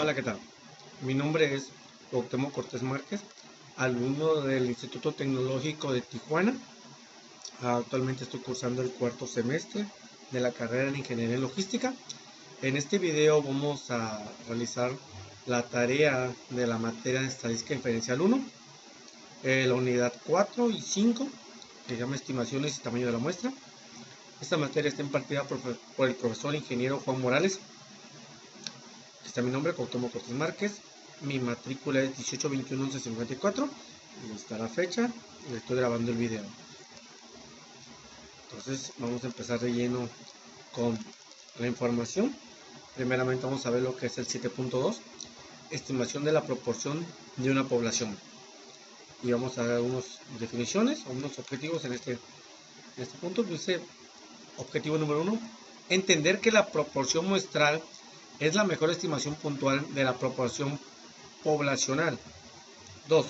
Hola, ¿qué tal? Mi nombre es Cuauhtémoc Cortés Márquez, alumno del Instituto Tecnológico de Tijuana. Actualmente estoy cursando el cuarto semestre de la carrera de Ingeniería en Logística. En este video vamos a realizar la tarea de la materia de Estadística Inferencial 1, la unidad 4 y 5, que se llama Estimaciones y Tamaño de la Muestra. Esta materia está impartida por el profesor ingeniero Juan Morales. Está mi nombre, Cuauhtémoc Cortés Márquez. Mi matrícula es 18211154 y está la fecha y estoy grabando el video. Entonces vamos a empezar de lleno con la información. Primeramente vamos a ver lo que es el 7.2, estimación de la proporción de una población. Y vamos a dar unas definiciones o unos objetivos en este punto. Dice, objetivo número 1, entender que la proporción muestral es la mejor estimación puntual de la proporción poblacional. 2.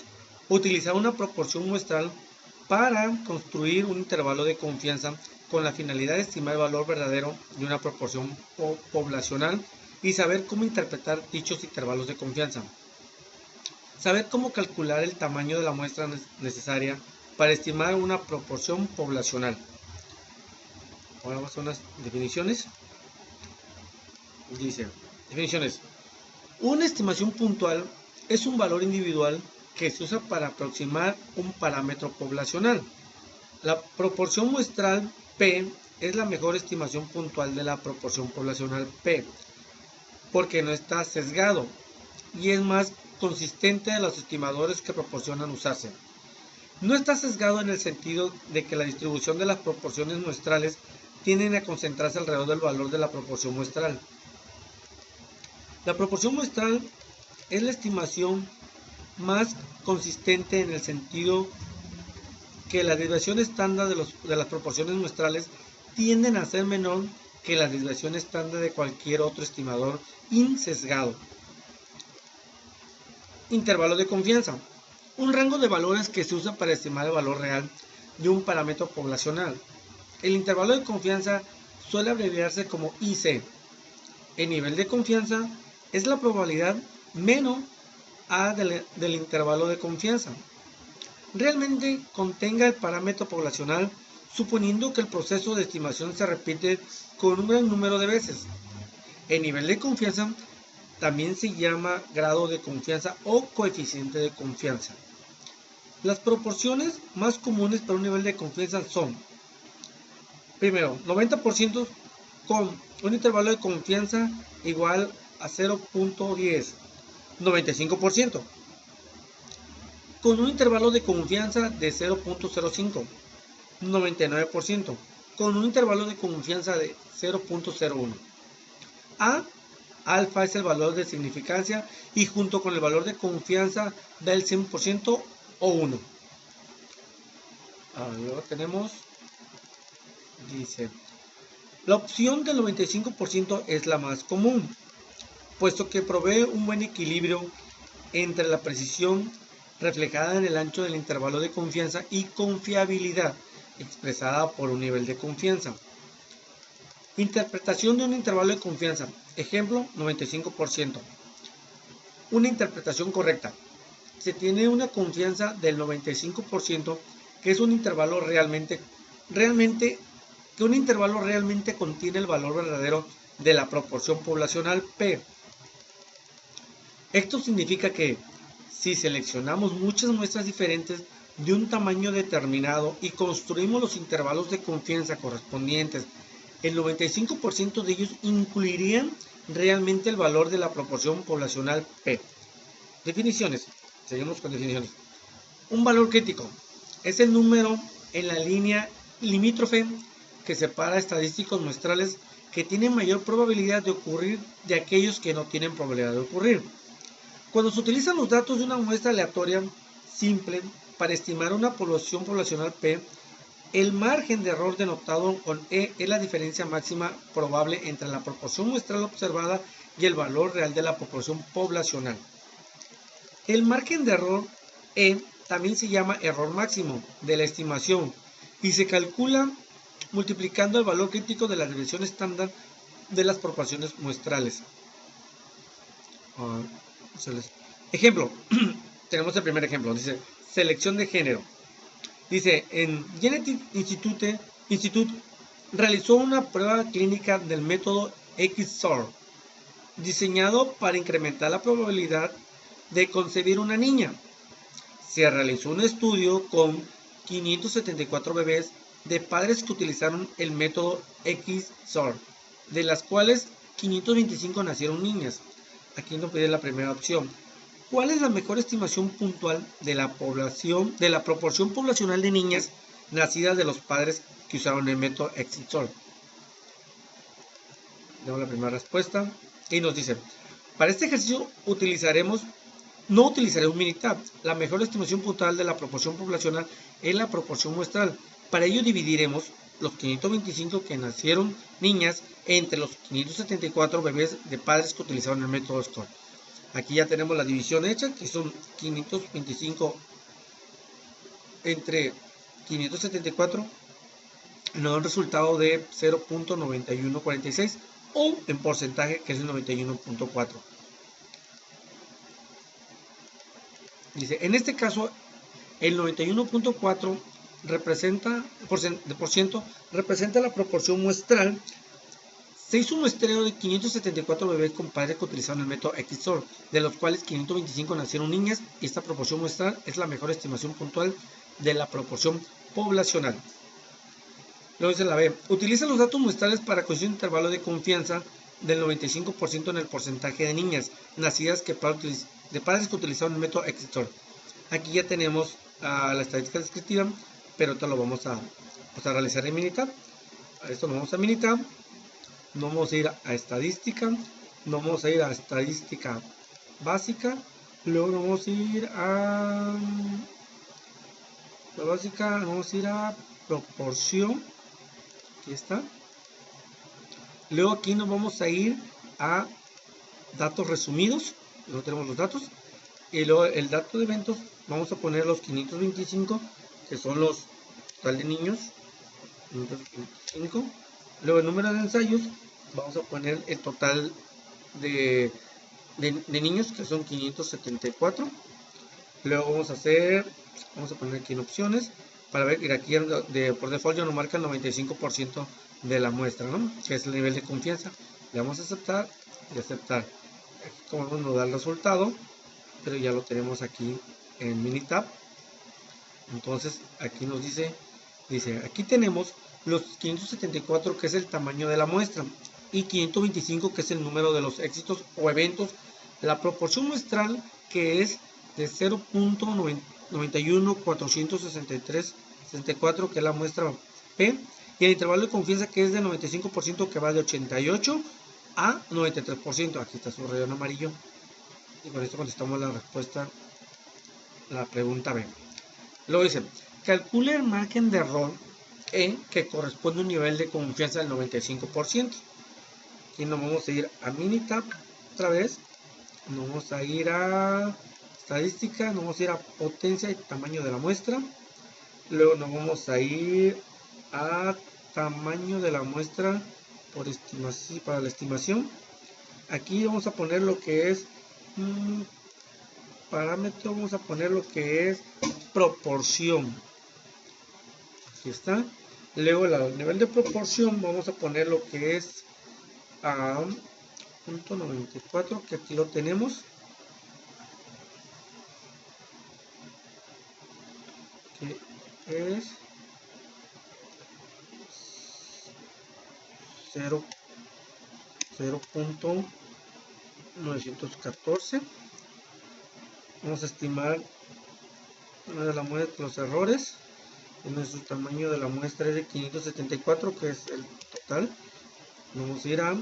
Utilizar una proporción muestral para construir un intervalo de confianza con la finalidad de estimar el valor verdadero de una proporción poblacional y saber cómo interpretar dichos intervalos de confianza. Saber cómo calcular el tamaño de la muestra necesaria para estimar una proporción poblacional. Ahora vamos a unas definiciones. Dice, definiciones. Una estimación puntual es un valor individual que se usa para aproximar un parámetro poblacional. La proporción muestral P es la mejor estimación puntual de la proporción poblacional P, porque no está sesgado y es más consistente de los estimadores que proporcionan usarse. No está sesgado en el sentido de que la distribución de las proporciones muestrales tienden a concentrarse alrededor del valor de la proporción muestral. La proporción muestral es la estimación más consistente en el sentido que la desviación estándar de las proporciones muestrales tienden a ser menor que la desviación estándar de cualquier otro estimador insesgado. Intervalo de confianza. Un rango de valores que se usa para estimar el valor real de un parámetro poblacional. El intervalo de confianza suele abreviarse como IC. El nivel de confianza es la probabilidad menos A del intervalo de confianza. Realmente contenga el parámetro poblacional, suponiendo que el proceso de estimación se repite con un gran número de veces. El nivel de confianza también se llama grado de confianza o coeficiente de confianza. Las proporciones más comunes para un nivel de confianza son, primero, 90% con un intervalo de confianza igual a 0.10, 95%. Con un intervalo de confianza de 0.05, 99%, con un intervalo de confianza de 0.01. Alfa es el valor de significancia y junto con el valor de confianza da el 100% o 1. Luego tenemos, dice, la opción del 95% es la más común, puesto que provee un buen equilibrio entre la precisión reflejada en el ancho del intervalo de confianza y confiabilidad expresada por un nivel de confianza. Interpretación de un intervalo de confianza. Ejemplo, 95%. Una interpretación correcta. Se tiene una confianza del 95%, que es un intervalo realmente contiene el valor verdadero de la proporción poblacional P. Esto significa que si seleccionamos muchas muestras diferentes de un tamaño determinado y construimos los intervalos de confianza correspondientes, el 95% de ellos incluirían realmente el valor de la proporción poblacional P. Definiciones. Seguimos con definiciones. Un valor crítico es el número en la línea limítrofe que separa estadísticos muestrales que tienen mayor probabilidad de ocurrir de aquellos que no tienen probabilidad de ocurrir. Cuando se utilizan los datos de una muestra aleatoria simple para estimar una población poblacional P, el margen de error denotado con E es la diferencia máxima probable entre la proporción muestral observada y el valor real de la proporción poblacional. El margen de error E también se llama error máximo de la estimación y se calcula multiplicando el valor crítico de la desviación estándar de las proporciones muestrales. Ejemplo, tenemos el primer ejemplo, dice selección de género. Dice, en Genetic Institute realizó una prueba clínica del método XOR, diseñado para incrementar la probabilidad de concebir una niña. Se realizó un estudio con 574 bebés de padres que utilizaron el método XOR, de las cuales 525 nacieron niñas. Aquí nos pide la primera opción. ¿Cuál es la mejor estimación puntual de la proporción poblacional de niñas nacidas de los padres que usaron el método XOR? Damos la primera respuesta y nos dice, para este ejercicio no utilizaré un Minitab. La mejor estimación puntual de la proporción poblacional es la proporción muestral. Para ello dividiremos los 525 que nacieron niñas entre los 574 bebés de padres que utilizaron el método XOR. Aquí ya tenemos la división hecha, que son 525 entre 574, nos da un resultado de 0.9146 o en porcentaje que es el 91.4. Dice, en este caso, el 91.4 representa la proporción muestral. Se hizo un muestreo de 574 bebés con padres que utilizaron el método XOR, de los cuales 525 nacieron niñas, y esta proporción muestral es la mejor estimación puntual de la proporción poblacional. Luego dice la B, utiliza los datos muestrales para conseguir un intervalo de confianza del 95% en el porcentaje de niñas nacidas de padres que utilizaron el método XOR. Aquí ya tenemos la estadística descriptiva, pero esto lo vamos a realizar en Minitab. A esto nos vamos a Minitab. No vamos a ir a estadística, no vamos a ir a estadística básica, luego vamos a ir a la básica, vamos a ir a proporción, aquí está, luego aquí nos vamos a ir a datos resumidos, luego tenemos los datos, y luego el dato de eventos, vamos a poner los 525, que son los total de niños, 525. Luego el número de ensayos, vamos a poner el total de niños, que son 574. Luego vamos a poner aquí en opciones, para ver que aquí por default ya nos marca el 95% de la muestra, ¿no? Que es el nivel de confianza. Le damos a aceptar y aceptar. Aquí como nos da el resultado, pero ya lo tenemos aquí en Minitab. Entonces aquí nos dice, aquí tenemos los 574, que es el tamaño de la muestra, y 525, que es el número de los éxitos o eventos. La proporción muestral, que es de 0.91463.64, que es la muestra P, y el intervalo de confianza, que es de 95%, que va de 88 a 93%. Aquí está su rayón amarillo, y con esto contestamos la respuesta, la pregunta B. Luego dice, calcule el margen de error que corresponde a un nivel de confianza del 95%. Aquí nos vamos a ir a Minitab otra vez, nos vamos a ir a estadística, nos vamos a ir a potencia y tamaño de la muestra, luego nos vamos a ir a tamaño de la muestra por estimación, para la estimación. Aquí vamos a poner lo que es parámetro, vamos a poner lo que es proporción. Aquí está. Luego el nivel de proporción vamos a poner lo que es a .94, que aquí lo tenemos, que es 0.914. Vamos a estimar de la muestra los errores. Nuestro tamaño de la muestra es de 574, que es el total. Vamos a ir a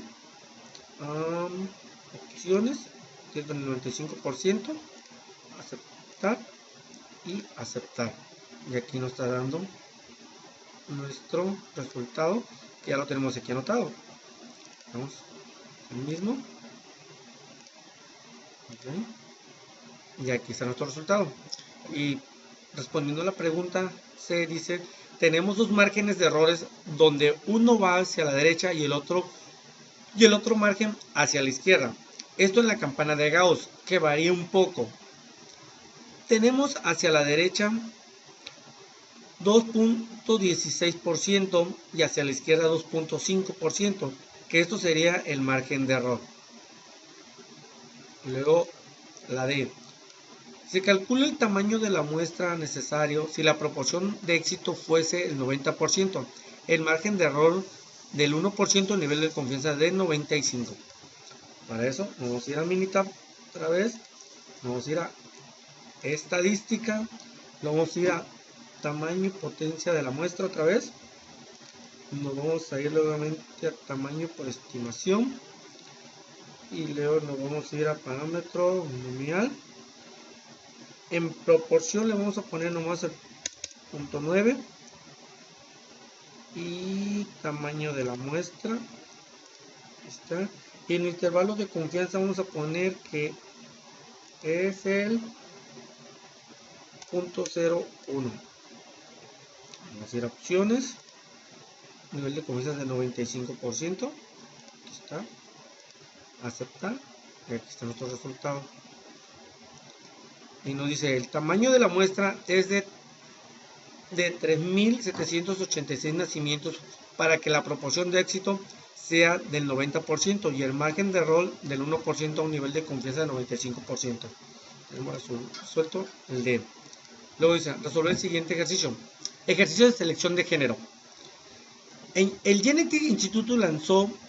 opciones, que es del 95%, aceptar y aceptar. Y aquí nos está dando nuestro resultado, que ya lo tenemos aquí anotado. Vamos al mismo. Okay. Y aquí está nuestro resultado. Y respondiendo a la pregunta, se dice, tenemos dos márgenes de errores donde uno va hacia la derecha y el otro margen hacia la izquierda. Esto en la campana de Gauss, que varía un poco. Tenemos hacia la derecha 2.16% y hacia la izquierda 2.5%, que esto sería el margen de error. Luego la D. Se calcula el tamaño de la muestra necesario si la proporción de éxito fuese el 90%, el margen de error del 1%, el nivel de confianza de 95%. Para eso vamos a ir a Minitab otra vez, vamos a ir a estadística, vamos a ir a tamaño y potencia de la muestra otra vez, nos vamos a ir nuevamente a tamaño por estimación y luego nos vamos a ir a parámetro nominal. En proporción le vamos a poner nomás el 0.9 y tamaño de la muestra está. Y en el intervalo de confianza vamos a poner que es el 0.01. Vamos a ir a opciones, nivel de confianza del 95%, aquí está, aceptar, y aquí está nuestro resultado. Y nos dice el tamaño de la muestra es de 3.786 nacimientos para que la proporción de éxito sea del 90% y el margen de error del 1% a un nivel de confianza del 95%. Tenemos resuelto el D. Luego dice, resolver el siguiente ejercicio. Ejercicio de selección de género. El Genetic Institute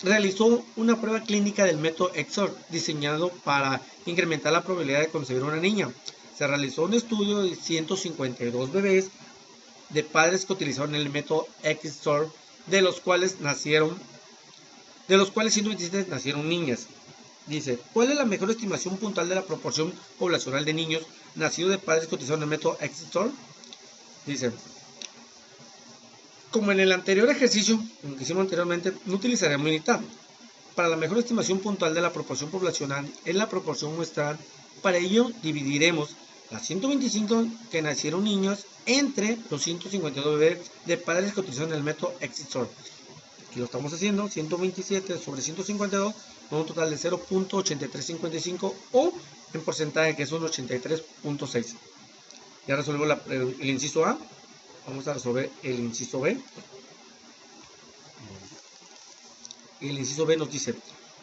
realizó una prueba clínica del método EXOR diseñado para incrementar la probabilidad de concebir una niña. Se realizó un estudio de 152 bebés de padres que utilizaron el método EXOR, de los cuales 127 nacieron niñas. Dice, ¿cuál es la mejor estimación puntual de la proporción poblacional de niños nacidos de padres que utilizaron el método EXOR? Dice, como en el anterior ejercicio, como que hicimos anteriormente, no utilizaremos Minitab. Para la mejor estimación puntual de la proporción poblacional en la proporción muestral, para ello dividiremos las 125 que nacieron niños entre los 152 bebés de padres que utilizaron el método EXOR. Aquí lo estamos haciendo, 127 sobre 152, con un total de 0.8355 o en porcentaje que es un 83.6. Ya resolvemos el inciso A, vamos a resolver el inciso B. Y el inciso B nos dice,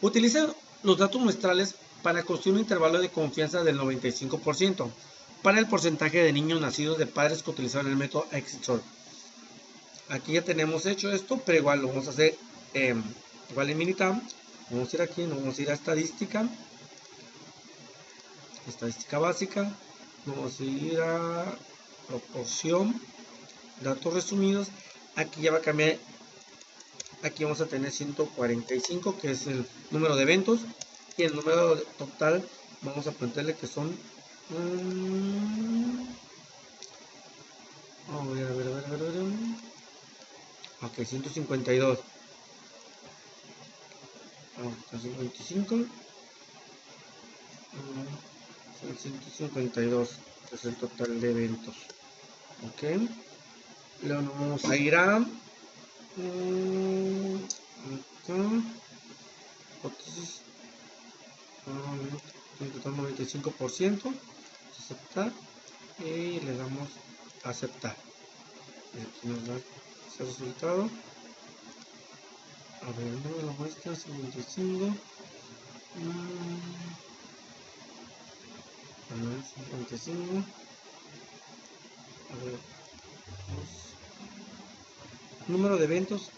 utiliza los datos muestrales para construir un intervalo de confianza del 95% para el porcentaje de niños nacidos de padres que utilizaron el método EXOR. Aquí ya tenemos hecho esto, pero igual lo vamos a hacer igual en Minitab. Vamos a ir aquí, nos vamos a ir a estadística básica, vamos a ir a proporción, datos resumidos. Aquí ya va a cambiar, aquí vamos a tener 145, que es el número de eventos, y el número total vamos a ponerle que son a ver. Ok, 152. 125. 152 es el total de eventos. Ok. Luego nos vamos a ir a hipótesis. En total 95%. Aceptar. Y le damos a aceptar. Y aquí nos da ese resultado. A ver, el número de la muestra 55. 55. A ver, número de eventos.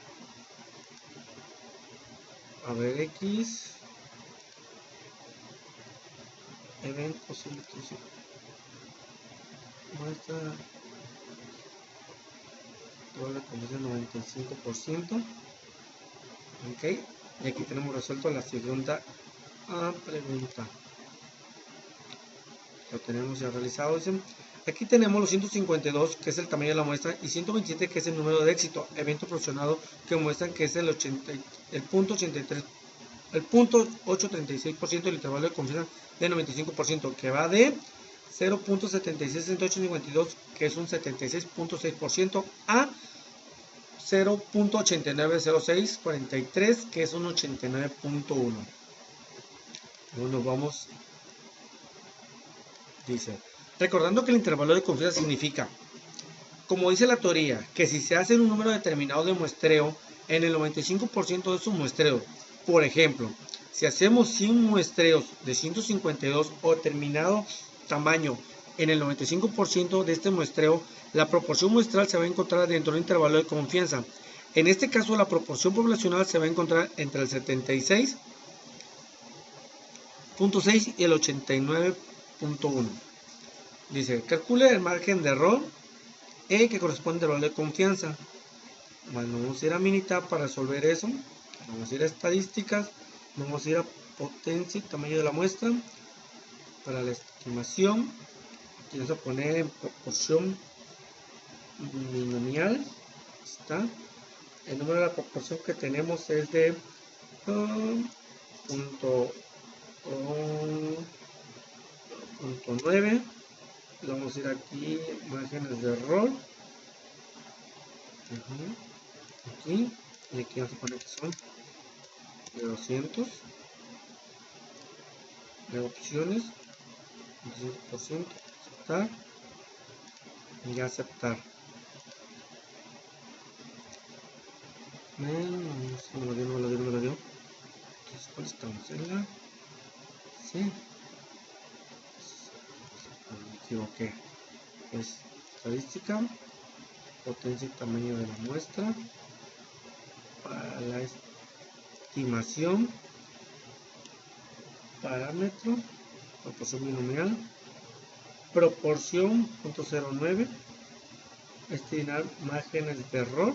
A ver, X. Eventos. Muestra. Probable conversión 95%. Ok. Y aquí tenemos resuelto la segunda pregunta. Lo tenemos ya realizado. Aquí tenemos los 152, que es el tamaño de la muestra, y 127, que es el número de éxito, evento proporcionado, que muestran que es el 0.836% del intervalo de confianza de 95%, que va de 0.766852, que es un 76.6%, a 0.890643, que es un 89.1%. Luego nos vamos, dice, recordando que el intervalo de confianza significa, como dice la teoría, que si se hace un número determinado de muestreo, en el 95% de esos muestreos, por ejemplo, si hacemos 100 muestreos de 152 o determinado tamaño, en el 95% de este muestreo, la proporción muestral se va a encontrar dentro de un intervalo de confianza. En este caso, la proporción poblacional se va a encontrar entre el 76.6 y el 89.1. Dice, calcule el margen de error que corresponde al valor de confianza. Bueno, vamos a ir a Minitab para resolver eso. Vamos a ir a estadísticas. Vamos a ir a potencia y tamaño de la muestra. Para la estimación, aquí vamos a poner en proporción binomial. Está. El número de la proporción que tenemos es de punto 9. Vamos a ir aquí, márgenes de error. Aquí, y aquí vamos a poner que son de 200 de opciones, 200%, aceptar y aceptar. No me lo dio. Entonces, ¿cuál estamos? En la sí, me equivoqué. Es estadística, potencia y tamaño de la muestra. Para la estimación, parámetro, proporción binomial, proporción .09, estimar márgenes de error.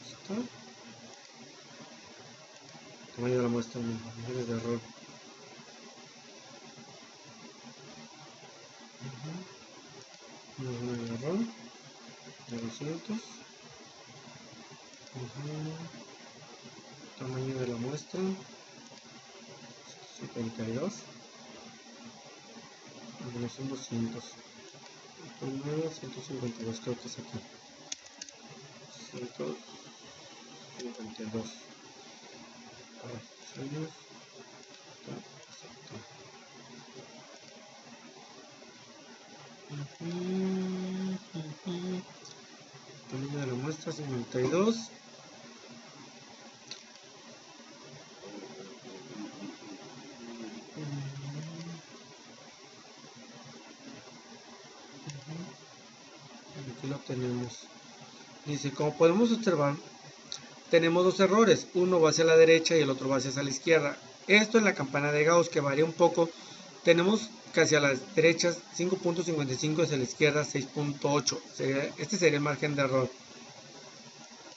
¿Está? Tamaño de la muestra, márgenes de error. Márgenes de error de 200. Tamaño de la muestra 52. Son 200. 152, creo que es aquí. 152. Opciones. Tamaño de la muestra 52. Aquí lo tenemos. Dice, como podemos observar, tenemos dos errores. Uno va hacia la derecha y el otro va hacia la izquierda. Esto en la campana de Gauss, que varía un poco. Tenemos que hacia las derechas 5.55, hacia la izquierda 6.8. Este sería el margen de error.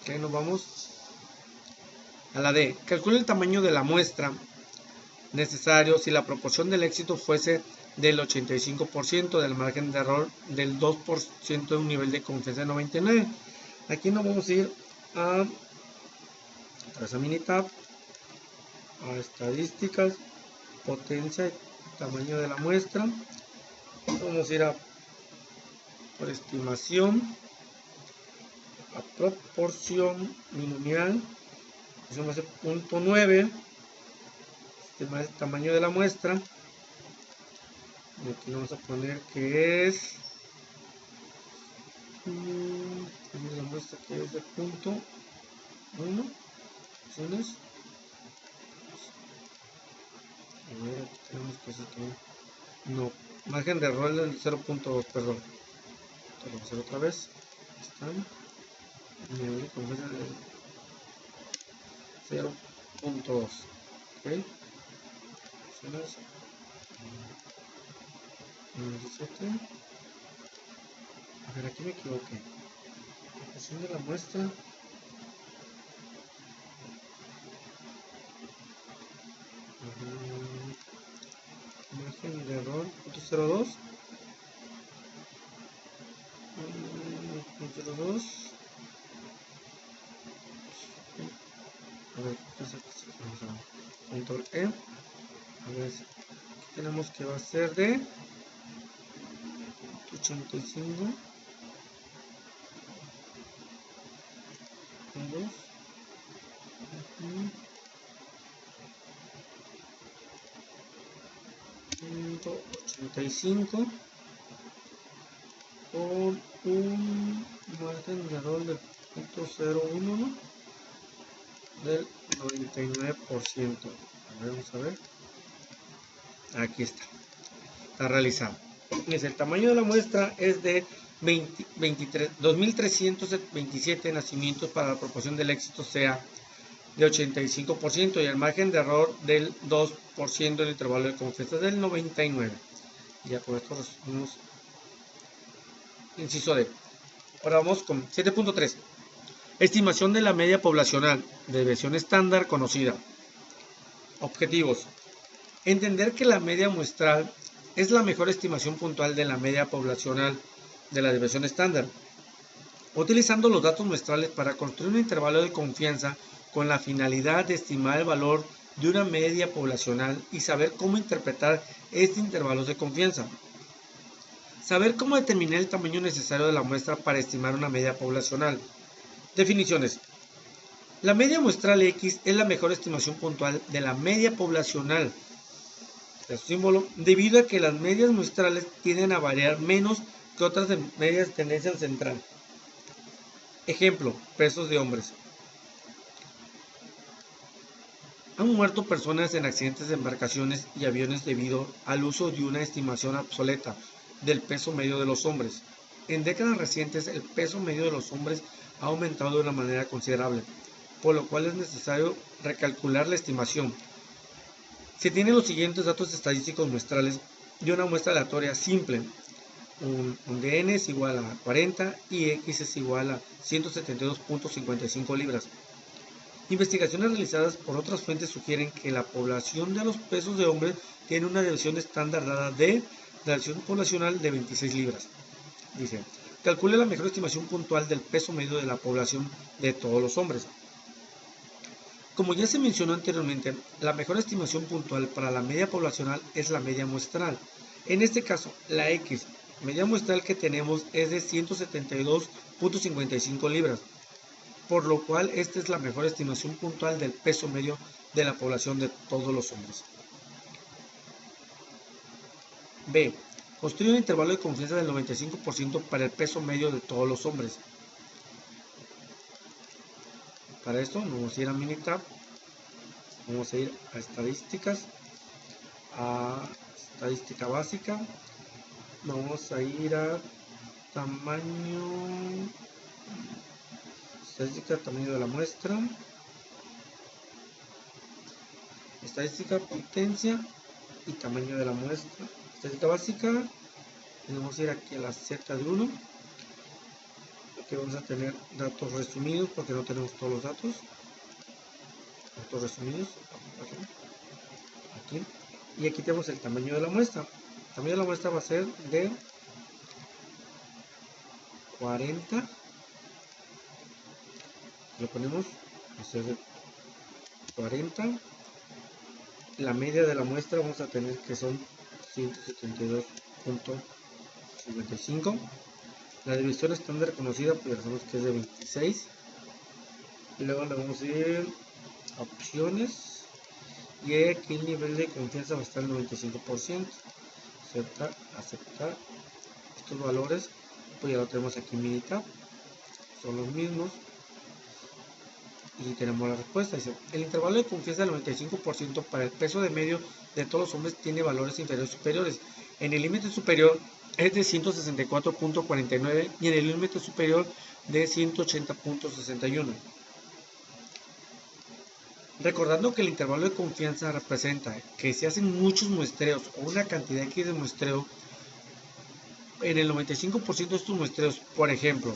Ok, nos vamos a la D. Calcule el tamaño de la muestra necesario si la proporción del éxito fuese del 85%, del margen de error del 2%, de un nivel de confianza de 99. Aquí nos vamos a ir a Minitab, a estadísticas, potencia y tamaño de la muestra. Vamos a ir a por estimación, a proporción binomial, eso va a ser .9, el tamaño de la muestra. Y aquí vamos a poner que es la muestra, que es de .1. Opciones. A ver, aquí tenemos que hacer que no, margen de error del 0.2, perdón. Vamos a hacer otra vez. Están. Nivel de confianza del 0.2. Ok. Opciones. 17. A ver, aquí me equivoqué. Proporción de la muestra. Margen de error. .02. 0.02. A ver, control E. A ver, aquí tenemos que va a ser de 85. 2. .85 con un margen de error del 0.01, ¿no? Del 99%. Vamos a ver. Aquí está realizado. El tamaño de la muestra es de 2.327 nacimientos para la proporción del éxito sea de 85% y el margen de error del 2% en el intervalo de confianza del 99%. Ya con esto resumimos inciso D. Ahora vamos con 7.3. Estimación de la media poblacional, desviación estándar conocida. Objetivos. Entender que la media muestral es la mejor estimación puntual de la media poblacional de la desviación estándar, utilizando los datos muestrales para construir un intervalo de confianza con la finalidad de estimar el valor de una media poblacional y saber cómo interpretar este intervalo de confianza. Saber cómo determinar el tamaño necesario de la muestra para estimar una media poblacional. Definiciones. La media muestral X es la mejor estimación puntual de la media poblacional, el símbolo, debido a que las medias muestrales tienden a variar menos que otras medias de tendencia central. Ejemplo, pesos de hombres. Han muerto personas en accidentes de embarcaciones y aviones debido al uso de una estimación obsoleta del peso medio de los hombres. En décadas recientes, el peso medio de los hombres ha aumentado de una manera considerable, por lo cual es necesario recalcular la estimación. Se tienen los siguientes datos estadísticos muestrales de una muestra aleatoria simple. Un DN es igual a 40 y X es igual a 172.55 libras. Investigaciones realizadas por otras fuentes sugieren que la población de los pesos de hombres tiene una desviación estándar dada de desviación poblacional de 26 libras. Dice, calcule la mejor estimación puntual del peso medio de la población de todos los hombres. Como ya se mencionó anteriormente, la mejor estimación puntual para la media poblacional es la media muestral. En este caso, la X, media muestral que tenemos es de 172.55 libras, por lo cual esta es la mejor estimación puntual del peso medio de la población de todos los hombres. B. Construye un intervalo de confianza del 95% para el peso medio de todos los hombres. Para esto nos vamos a ir a Minitab, vamos a ir a estadísticas, a estadística básica, vamos a ir a tamaño, estadística tamaño de la muestra, estadística potencia y tamaño de la muestra, estadística básica, y vamos a ir aquí a la Z de 1. Aquí vamos a tener datos resumidos porque no tenemos todos los datos. Datos resumidos. Aquí. Y aquí tenemos el tamaño de la muestra. El tamaño de la muestra va a ser de 40. Lo ponemos. Va a ser de 40. La media de la muestra vamos a tener que son 172.55. La división estándar conocida, pues ya sabemos que es de 26. Y luego le vamos a ir a opciones. Y aquí el nivel de confianza va a estar en 95%. Aceptar. Estos valores, pues ya lo tenemos aquí en Minitab. Son los mismos. Y tenemos la respuesta. Dice, el intervalo de confianza del 95% para el peso de medio de todos los hombres tiene valores inferiores y superiores. En el límite superior es de 164.49 y en el límite superior de 180.61. Recordando que el intervalo de confianza representa que si hacen muchos muestreos o una cantidad X de muestreo, en el 95% de estos muestreos, por ejemplo,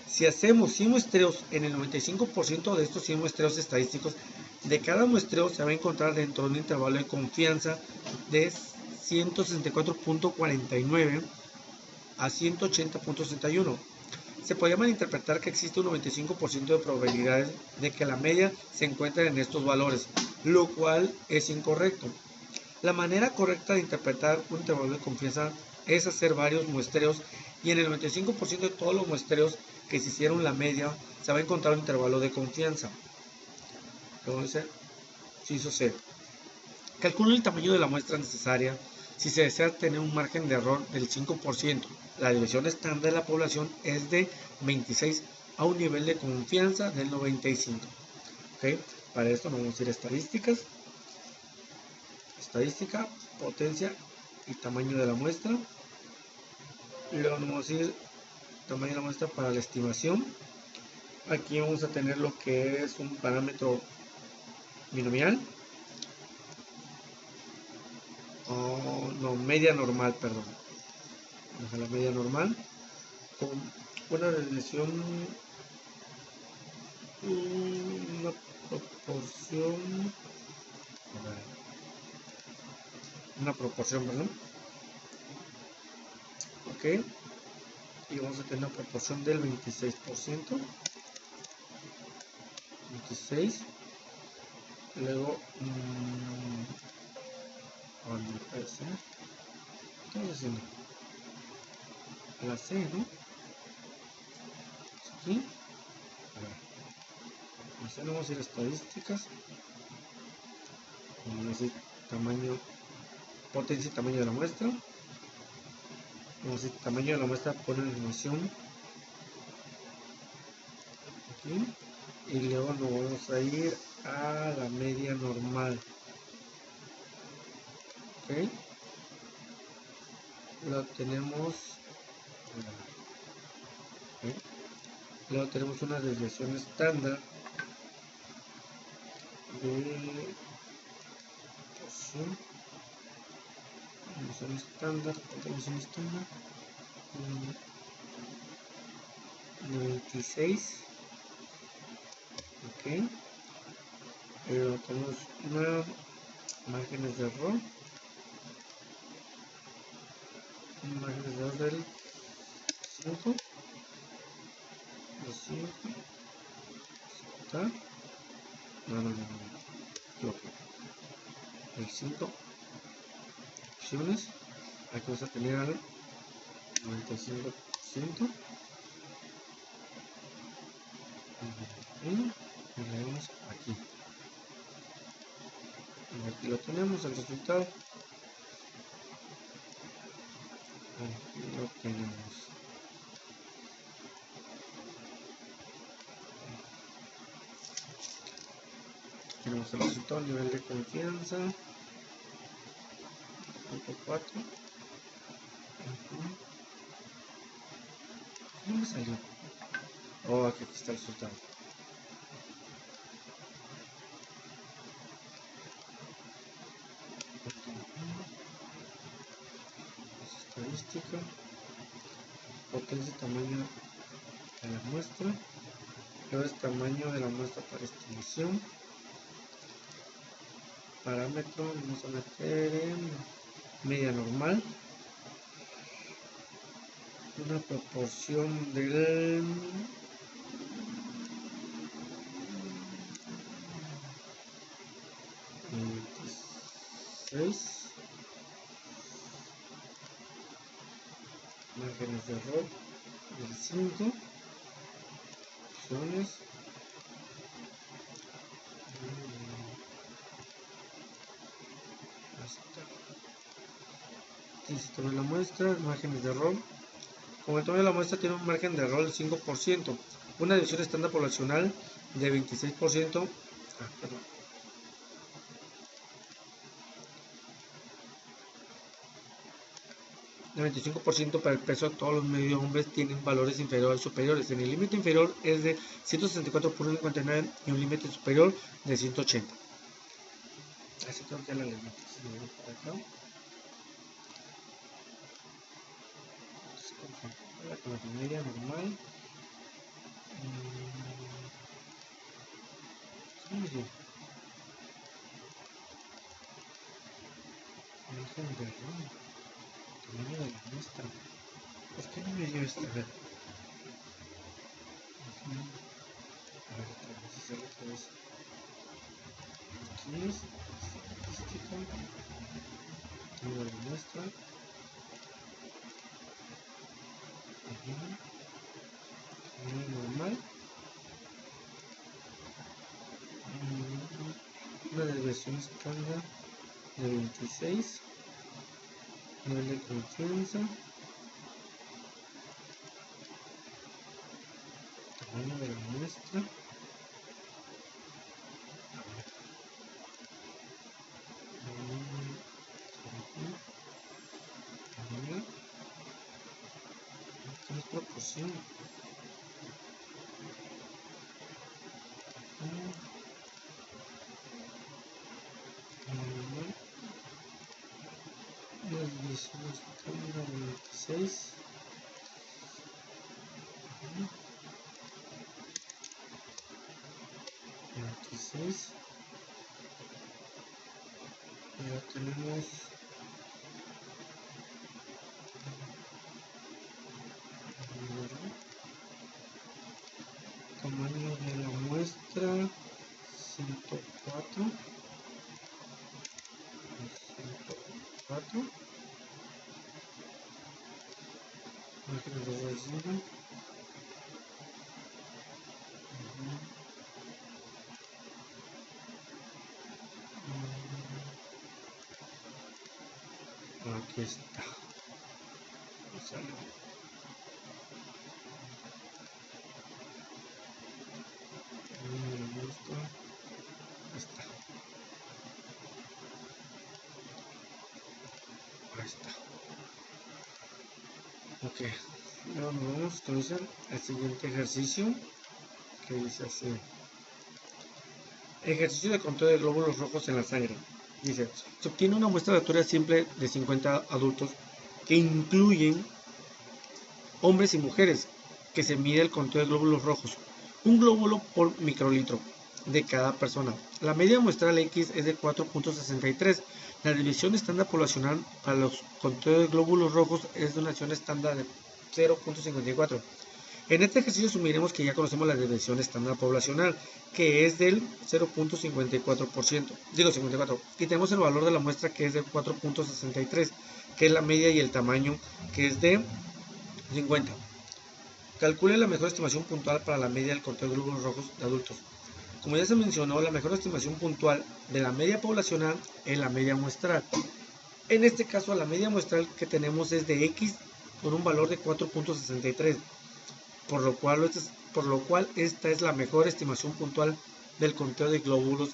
si hacemos 100 muestreos, en el 95% de estos 100 muestreos estadísticos, de cada muestreo se va a encontrar dentro de un intervalo de confianza de 164.49 a 180.61. Se podría malinterpretar que existe un 95% de probabilidades de que la media se encuentre en estos valores, lo cual es incorrecto. La manera correcta de interpretar un intervalo de confianza es hacer varios muestreos y en el 95% de todos los muestreos que se hicieron la media se va a encontrar un intervalo de confianza. Entonces, inciso C. Calcula el tamaño de la muestra necesaria si se desea tener un margen de error del 5%. La división estándar de la población es de 26 a un nivel de confianza del 95. ¿Okay? Para esto nos vamos a ir a estadísticas. Estadística, potencia y tamaño de la muestra. Y luego nos vamos a ir tamaño de la muestra para la estimación. Aquí vamos a tener lo que es un parámetro binomial. Media normal, perdón. Vamos a la media normal con una regresión, una proporción, perdón. Ok, y vamos a tener una proporción del 26%. 26. Luego, no puede ser. ¿Qué estamos haciendo? La C, ¿no? Aquí. A ver. Vamos a ir a estadísticas. Vamos a decir tamaño, potencia y tamaño de la muestra. Vamos a decir tamaño de la muestra por animación. Aquí. Y luego nos vamos a ir a la media normal. Ok. Luego tenemos una desviación estándar de división estándar de 26. Ok. Tenemos una márgenes de error del 5. Está. No. El 5 opciones. Aquí vamos a tener al 95%. Y le damos aquí. Y aquí lo tenemos, el resultado. Aquí lo tenemos. Tenemos el resultado, nivel de confianza. 4. ¿Cómo me salió? Oh, aquí está el resultado. Estadística, potencia y tamaño de la muestra. Luego es tamaño de la muestra para estimación. Parámetro, vamos a meter en media normal. Una proporción del 26. Márgenes de error del 5. Opciones. Sistema de la muestra, márgenes de error. Como el tamaño de la muestra tiene un margen de error del 5%, una división estándar poblacional de 26%. De 25% para el peso, todos los medio hombres tienen valores inferiores o superiores. En el límite inferior es de 164,59 y un límite superior de 180. Así creo que la límite. Con la media normal. Margen de error. Tamaño de la muestra. ¿Por qué no me dio esta? A ver. A ver, vamos a hacerlo otra vez. Aquí es estadística. Tamaño de la muestra. Normal. Una desviación estándar de 26, nivel de confianza, tamaño de la muestra, ¿qué es proporción? Las divisiones estándar 26. Ya tenemos tamaño de la muestra 104, márgenes de residuo, aquí está, salió. Está. Ahí está. Ok, ahora vamos entonces al siguiente ejercicio, que dice así: ejercicio de conteo de glóbulos rojos en la sangre. Dice, se obtiene una muestra aleatoria simple de 50 adultos que incluyen hombres y mujeres, que se mide el conteo de glóbulos rojos, un glóbulo por microlitro de cada persona. La media muestral X es de 4.63. La división estándar poblacional para los conteos de glóbulos rojos es de una división estándar de 0.54. En este ejercicio asumiremos que ya conocemos la división estándar poblacional, que es del 0.54%, digo 54, y tenemos el valor de la muestra, que es de 4.63, que es la media, y el tamaño, que es de 50. Calcule la mejor estimación puntual para la media del conteo de glóbulos rojos de adultos. Como ya se mencionó, la mejor estimación puntual de la media poblacional es la media muestral. En este caso, la media muestral que tenemos es de X con un valor de 4.63, por lo cual esta es la mejor estimación puntual del conteo de glóbulos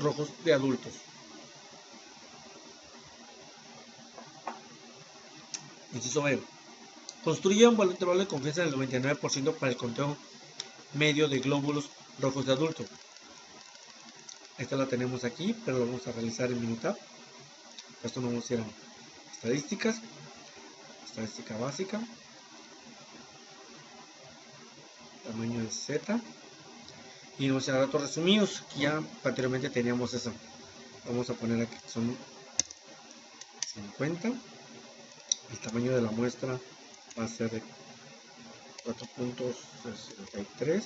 rojos de adultos. Inciso B. Construye un intervalo de confianza del 99% para el conteo medio de glóbulos rojos de adultos. Esta la tenemos aquí, pero lo vamos a realizar en Minitab. Esto nos vamos a ir a estadísticas, estadística básica, tamaño de Z, y vamos a dar datos resumidos, que ya anteriormente teníamos eso. Vamos a poner aquí que son 50. El tamaño de la muestra va a ser de 4.63.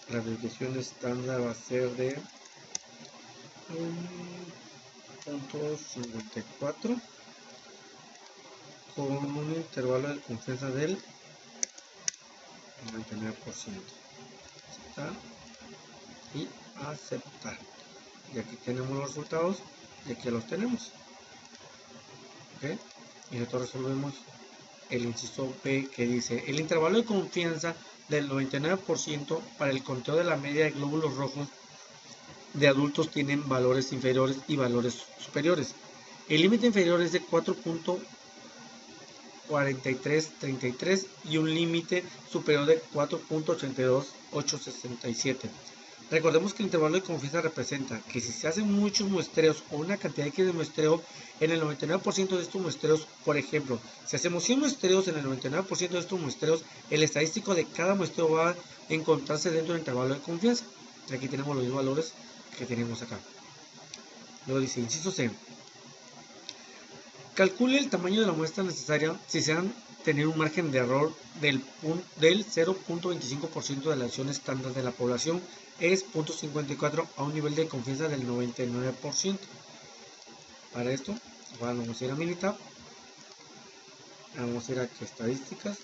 La división estándar va a ser de 1.54 con un intervalo de confianza del 99%. Aceptar y aceptar. Y aquí tenemos los resultados, y aquí los tenemos. ¿Okay? Y nosotros resolvemos el inciso B, que dice: el intervalo de confianza del 99% para el conteo de la media de glóbulos rojos de adultos tienen valores inferiores y valores superiores. El límite inferior es de 4.4333 y un límite superior de 4.82867. Recordemos que el intervalo de confianza representa que si se hacen muchos muestreos o una cantidad X de muestreo, en el 99% de estos muestreos, por ejemplo, si hacemos 100 muestreos, en el 99% de estos muestreos, el estadístico de cada muestreo va a encontrarse dentro del intervalo de confianza. Aquí tenemos los mismos valores que tenemos acá. Luego dice, inciso C: calcule el tamaño de la muestra necesaria si desean tener un margen de error del 0.25% de la división estándar de la población, es 0.54, a un nivel de confianza del 99%. Para esto, vamos a ir a Minitab, vamos a ir a estadísticas,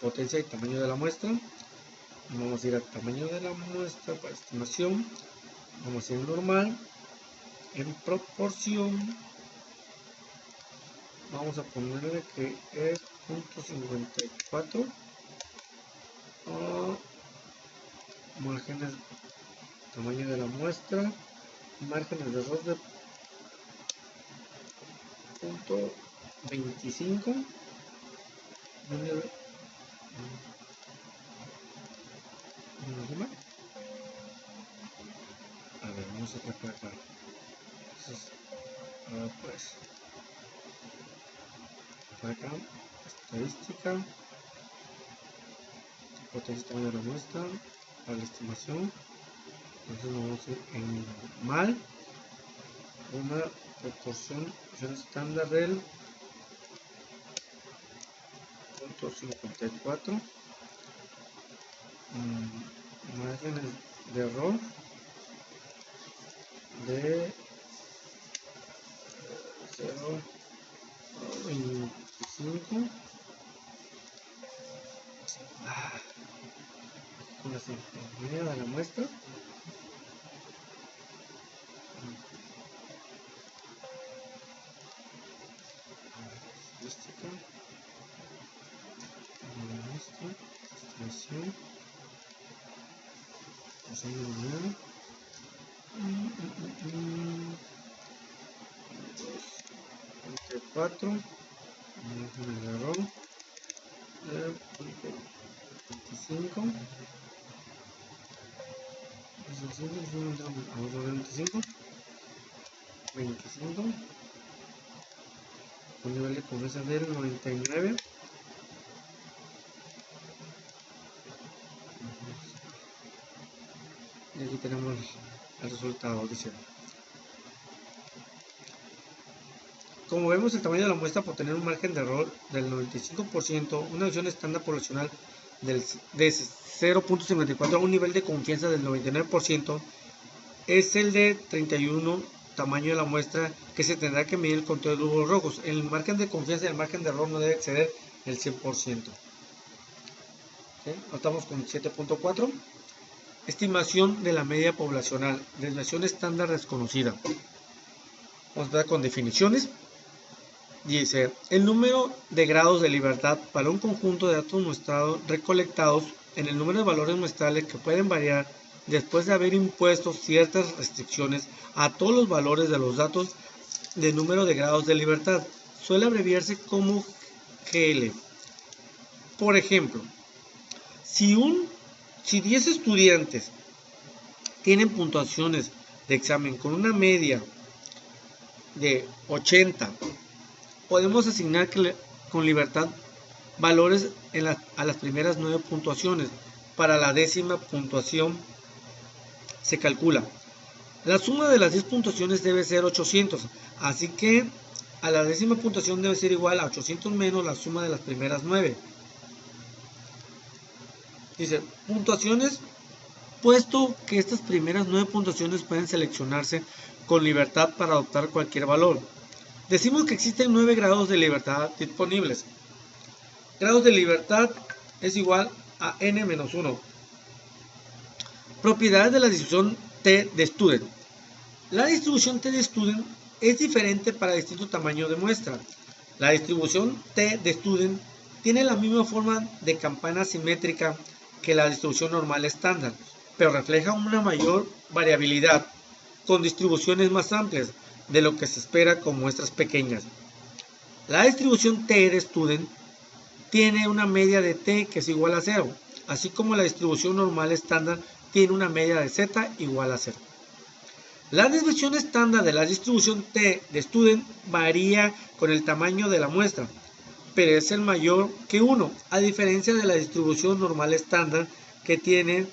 potencia y tamaño de la muestra, vamos a ir al tamaño de la muestra para estimación, Vamos a ir normal, en proporción, vamos a ponerle que es 0.54, márgenes, tamaño de la muestra, márgenes de error de 0.25, a ver, vamos a tratar acá. Entonces, pues, para acá, estadística, hipótesis tamaño de la muestra, para la estimación. Entonces vamos a ir en normal, una proporción estándar del 0.54, márgenes de error de 0.25, con la medida de la muestra, estadística, estimación, 4, margen de error de 25, vamos a ver 25, un nivel de confianza del 99. Y aquí tenemos el resultado, dice. Como vemos, el tamaño de la muestra por tener un margen de error del 95%, una visión estándar poblacional de 0.54, un nivel de confianza del 99%, es el de 31 tamaño de la muestra que se tendrá que medir el conteo de glóbulos rojos. El margen de confianza y el margen de error no debe exceder el 100%. ¿Okay? Notamos con 7.4. Estimación de la media poblacional, desviación estándar desconocida. Vamos a ver con definiciones. Dice, el número de grados de libertad para un conjunto de datos muestrados recolectados en el número de valores muestrales que pueden variar después de haber impuesto ciertas restricciones a todos los valores de los datos de número de grados de libertad. Suele abreviarse como GL. Por ejemplo, si 10 estudiantes tienen puntuaciones de examen con una media de 80, podemos asignar con libertad valores a las primeras 9 puntuaciones. Para la 10ª puntuación se calcula. La suma de las 10 puntuaciones debe ser 800, así que a la 10ª puntuación debe ser igual a 800 menos la suma de las primeras 9. Dice, puntuaciones, puesto que estas primeras 9 puntuaciones pueden seleccionarse con libertad para adoptar cualquier valor. Decimos que existen 9 grados de libertad disponibles. Grados de libertad es igual a n-1. Propiedades de la distribución T de student. La distribución T de student es diferente para distinto tamaño de muestra. La distribución T de student tiene la misma forma de campana simétrica que la distribución normal estándar, pero refleja una mayor variabilidad con distribuciones más amplias de lo que se espera con muestras pequeñas. La distribución T de student tiene una media de T que es igual a 0, así como la distribución normal estándar tiene una media de Z igual a 0. La desviación estándar de la distribución T de student varía con el tamaño de la muestra, pero es el mayor que 1, a diferencia de la distribución normal estándar que tiene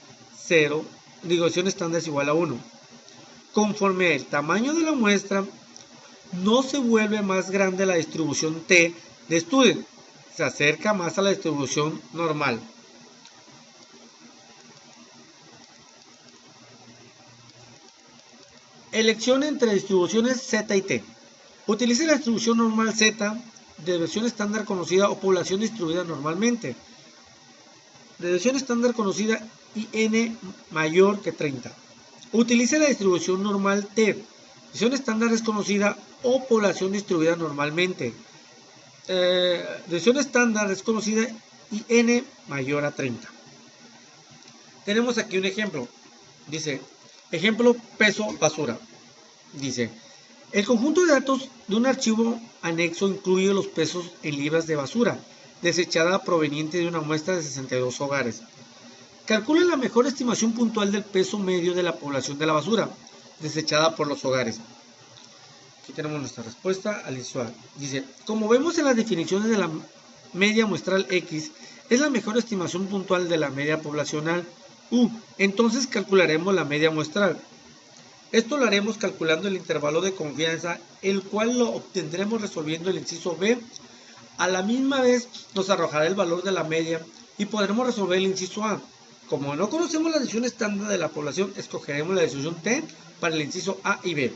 0, desviación estándar es igual a 1. Conforme el tamaño de la muestra, no se vuelve más grande la distribución T de student, se acerca más a la distribución normal. Elección entre distribuciones Z y T. Utilice la distribución normal Z, desviación estándar conocida o población distribuida normalmente. Desviación estándar conocida y n mayor que 30. Utilice la distribución normal T. Distribución estándar desconocida o población distribuida normalmente. Distribución estándar desconocida y n mayor a 30. Tenemos aquí un ejemplo. Dice, ejemplo peso basura. Dice, el conjunto de datos de un archivo anexo incluye los pesos en libras de basura desechada proveniente de una muestra de 62 hogares. Calcule la mejor estimación puntual del peso medio de la población de la basura desechada por los hogares. Aquí tenemos nuestra respuesta al inciso A. Dice, como vemos en las definiciones de la media muestral X, es la mejor estimación puntual de la media poblacional U. Entonces calcularemos la media muestral. Esto lo haremos calculando el intervalo de confianza, el cual lo obtendremos resolviendo el inciso B. A la misma vez nos arrojará el valor de la media y podremos resolver el inciso A. Como no conocemos la distribución estándar de la población, escogeremos la distribución T para el inciso A y B.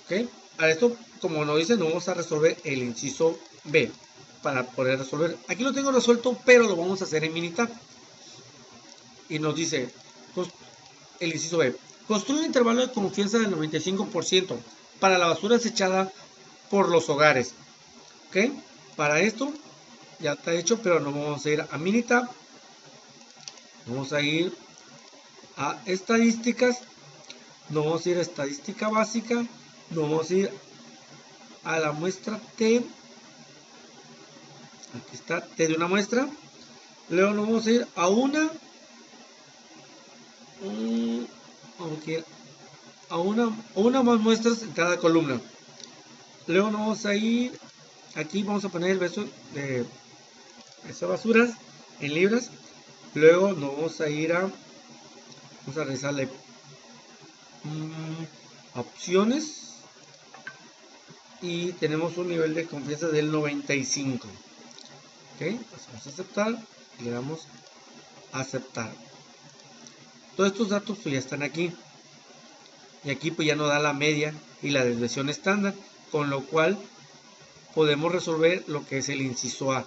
¿Ok? A esto, como nos dice, no vamos a resolver el inciso B para poder resolver. Aquí lo tengo resuelto, pero lo vamos a hacer en Minitab. Y nos dice el inciso B. Construye un intervalo de confianza del 95% para la basura desechada por los hogares. ¿Ok? Para esto ya está hecho, pero no vamos a ir a Minitab. Vamos a ir a estadísticas. No vamos a ir a estadística básica. No vamos a ir a la muestra T. Aquí está T de una muestra. Luego nos vamos a ir a una. Vamos a ir a una más muestras en cada columna. Luego nos vamos a ir. Aquí vamos a poner el peso de basuras en libras. Luego nos vamos a ir a. Vamos a realizarle opciones. Y tenemos un nivel de confianza del 95. Ok, pues vamos a aceptar y le damos a aceptar. Todos estos datos pues ya están aquí. Y aquí pues ya nos da la media y la desviación estándar, con lo cual podemos resolver lo que es el inciso A.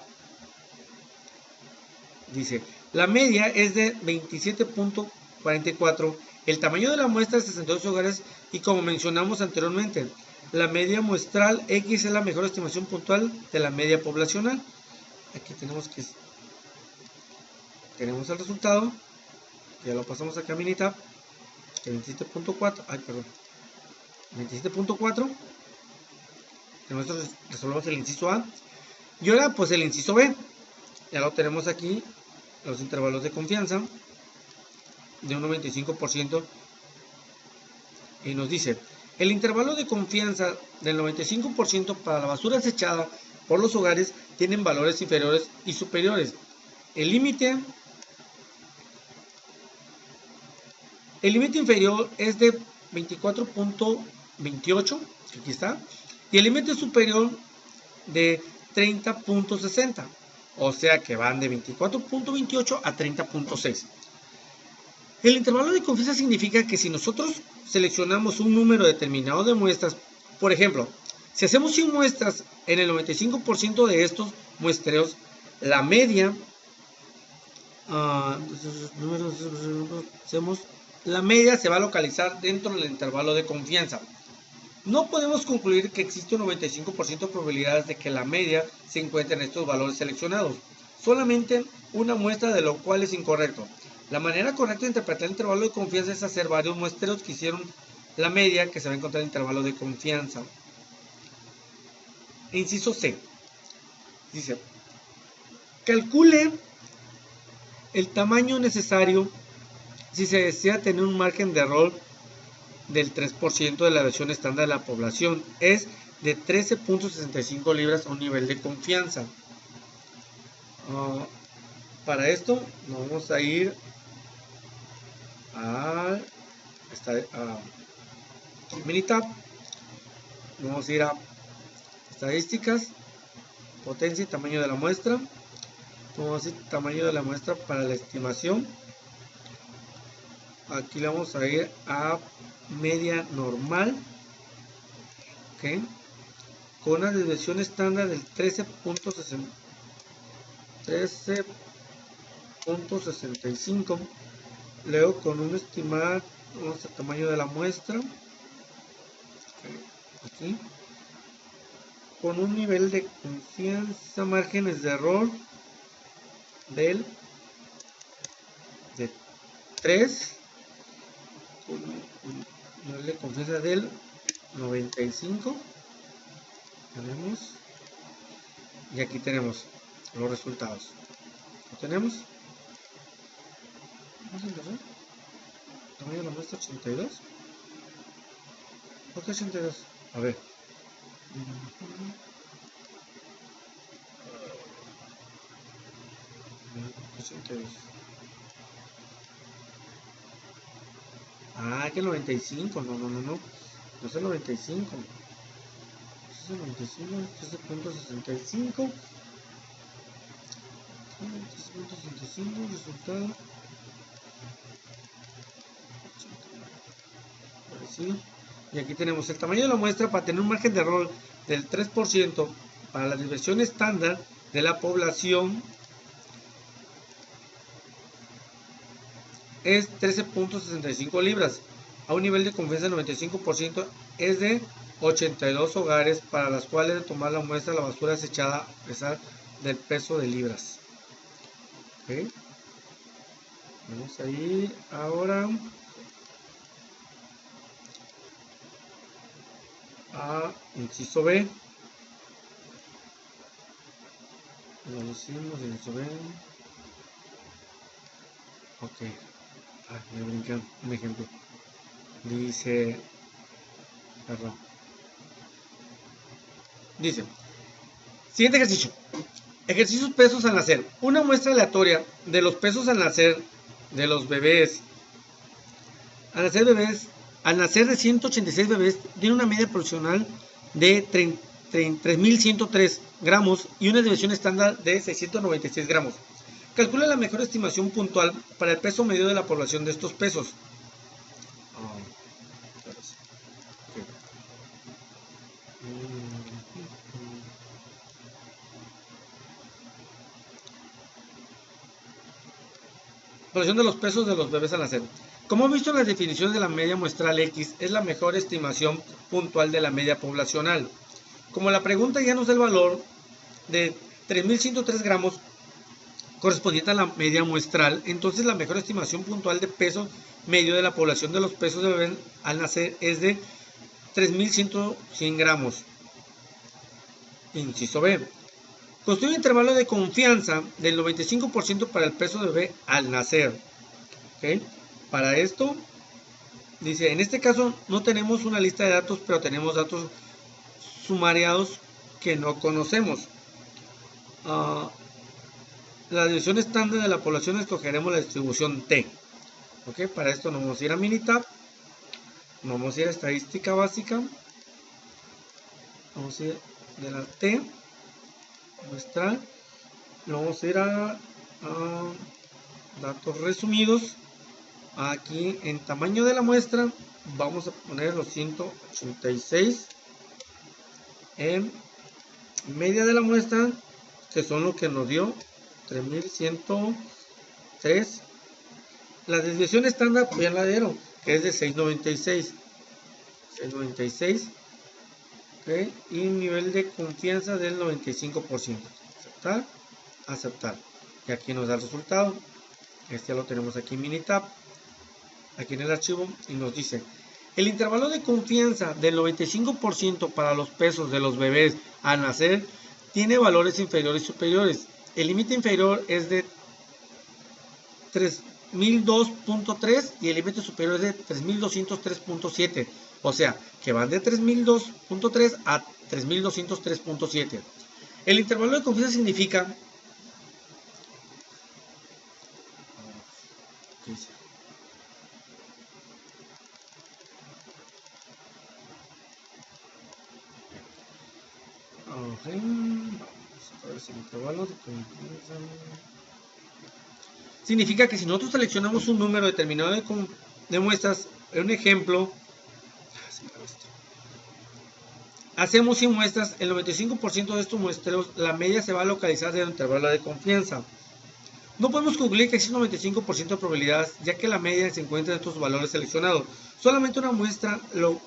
Dice, la media es de 27.44, el tamaño de la muestra es 62 hogares y como mencionamos anteriormente, la media muestral X es la mejor estimación puntual de la media poblacional. Aquí tenemos el resultado, ya lo pasamos acá a Minitab, 27.4, ay perdón, 27.4. Nosotros resolvemos el inciso A. Y ahora pues el inciso B. Ya lo tenemos aquí. Los intervalos de confianza. De un 95%. Y nos dice. El intervalo de confianza del 95% para la basura desechada por los hogares tienen valores inferiores y superiores. El límite inferior es de 24.28. Aquí está. Y el límite superior de 30.60. O sea que van de 24.28 a 30.6. El intervalo de confianza significa que si nosotros seleccionamos un número determinado de muestras, por ejemplo, si hacemos 100 muestras en el 95% de estos muestreos, la media, la media se va a localizar dentro del intervalo de confianza. No podemos concluir que existe un 95% de probabilidades de que la media se encuentre en estos valores seleccionados. Solamente una muestra, de lo cual es incorrecto. La manera correcta de interpretar el intervalo de confianza es hacer varios muestreos que hicieron la media que se va a encontrar en el intervalo de confianza. Inciso C. Dice, calcule el tamaño necesario si se desea tener un margen de error del 3% de la versión estándar de la población. Es de 13.65 libras a un nivel de confianza. Para esto nos vamos a ir a Minitab. Vamos a ir a estadísticas, potencia y tamaño de la muestra. Vamos a ir tamaño de la muestra para la estimación. Aquí le vamos a ir a media normal. Ok. Con una desviación estándar del 13.65. Luego con una estimada Vamos al tamaño de la muestra. Aquí. Con un nivel de confianza, márgenes de error de 3. Con un nivel de confianza del 95. Tenemos. Y aquí tenemos los resultados. ¿Lo tenemos? Tamaño de la muestra 82. ¿Por qué 82? A ver. 82. Ah, que el 95. No. No es el 95. Es el 95. 13.65. 13.65. Resultado. Parecido. Y aquí tenemos el tamaño de la muestra para tener un margen de error del 3% para la diversión estándar de la población es 13.65 libras. A un nivel de confianza del 95% es de 82 hogares para las cuales de tomar la muestra la basura desechada a pesar del peso de libras. ¿Okay? Vamos a ir ahora a inciso B. Lo decimos en inciso B. Ok. Me brinqué un ejemplo. Dice. Perdón. Dice. Siguiente ejercicio. Ejercicios pesos al nacer. Una muestra aleatoria de los pesos al nacer de los bebés. Al nacer de 186 bebés, tiene una media poblacional de 3.103 gramos y una desviación estándar de 696 gramos. Calcula la mejor estimación puntual para el peso medio de la población de estos pesos. Población de los pesos de los bebés al nacer. Como hemos visto en las definiciones de la media muestral X, es la mejor estimación puntual de la media poblacional. Como la pregunta ya nos da el valor de 3.103 gramos correspondiente a la media muestral, entonces la mejor estimación puntual de peso medio de la población de los pesos de bebés al nacer es de 3.100 gramos. Inciso B. Construye un intervalo de confianza del 95% para el peso de bebé al nacer. ¿Okay? Para esto, dice, en este caso no tenemos una lista de datos, pero tenemos datos sumariados que no conocemos. La división estándar de la población escogeremos la distribución T. ¿Okay? Para esto nos vamos a ir a Minitab. Nos vamos a ir a estadística básica. Vamos a ir de la T muestral. Vamos a ir a datos resumidos. Aquí en tamaño de la muestra vamos a poner los 186 en media de la muestra, que son lo que nos dio 3103. La desviación estándar bien ladero, que es de 696. ¿Okay? Y un nivel de confianza del 95%. Aceptar. Y aquí nos da el resultado. Este ya lo tenemos aquí en Minitab, aquí en el archivo, y nos dice: el intervalo de confianza del 95% para los pesos de los bebés al nacer tiene valores inferiores y superiores. El límite inferior es de 3002.3 y el límite superior es de 3203.7. O sea, que van de 3002.3 a 3203.7. El intervalo de confianza significa significa que si nosotros seleccionamos un número determinado de muestras, en un ejemplo, hacemos 100 muestras, el 95% de estos muestreos, la media se va a localizar en el intervalo de confianza. No podemos concluir que existe un 95% de probabilidades, ya que la media se encuentra en estos valores seleccionados. Solamente una muestra, lo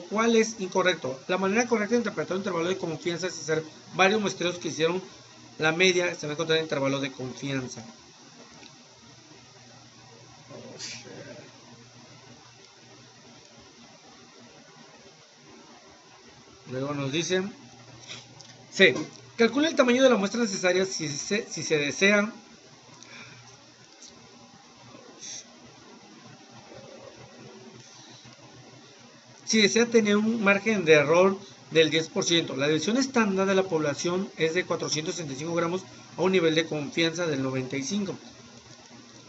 cual es incorrecto. La manera correcta de interpretar un intervalo de confianza es hacer varios muestreos que hicieron la media, se va a encontrar en intervalo de confianza. Luego nos dice C. Calcula el tamaño de la muestra necesaria si se desea tener un margen de error del 10%. La división estándar de la población es de 465 gramos a un nivel de confianza del 95.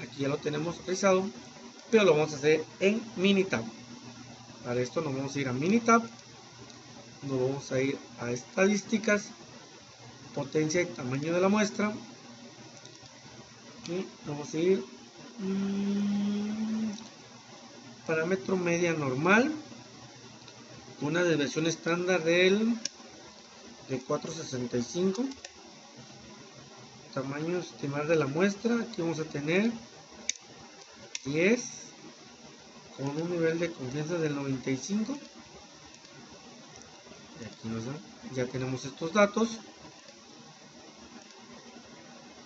Aquí ya lo tenemos realizado, pero lo vamos a hacer en Minitab. Para esto nos vamos a ir a Minitab, nos vamos a ir a estadísticas, potencia y tamaño de la muestra, y vamos a ir parámetro media normal, una desviación estándar de 465, tamaño estimar de la muestra, aquí vamos a tener 10 con un nivel de confianza del 95. Y aquí ya tenemos estos datos.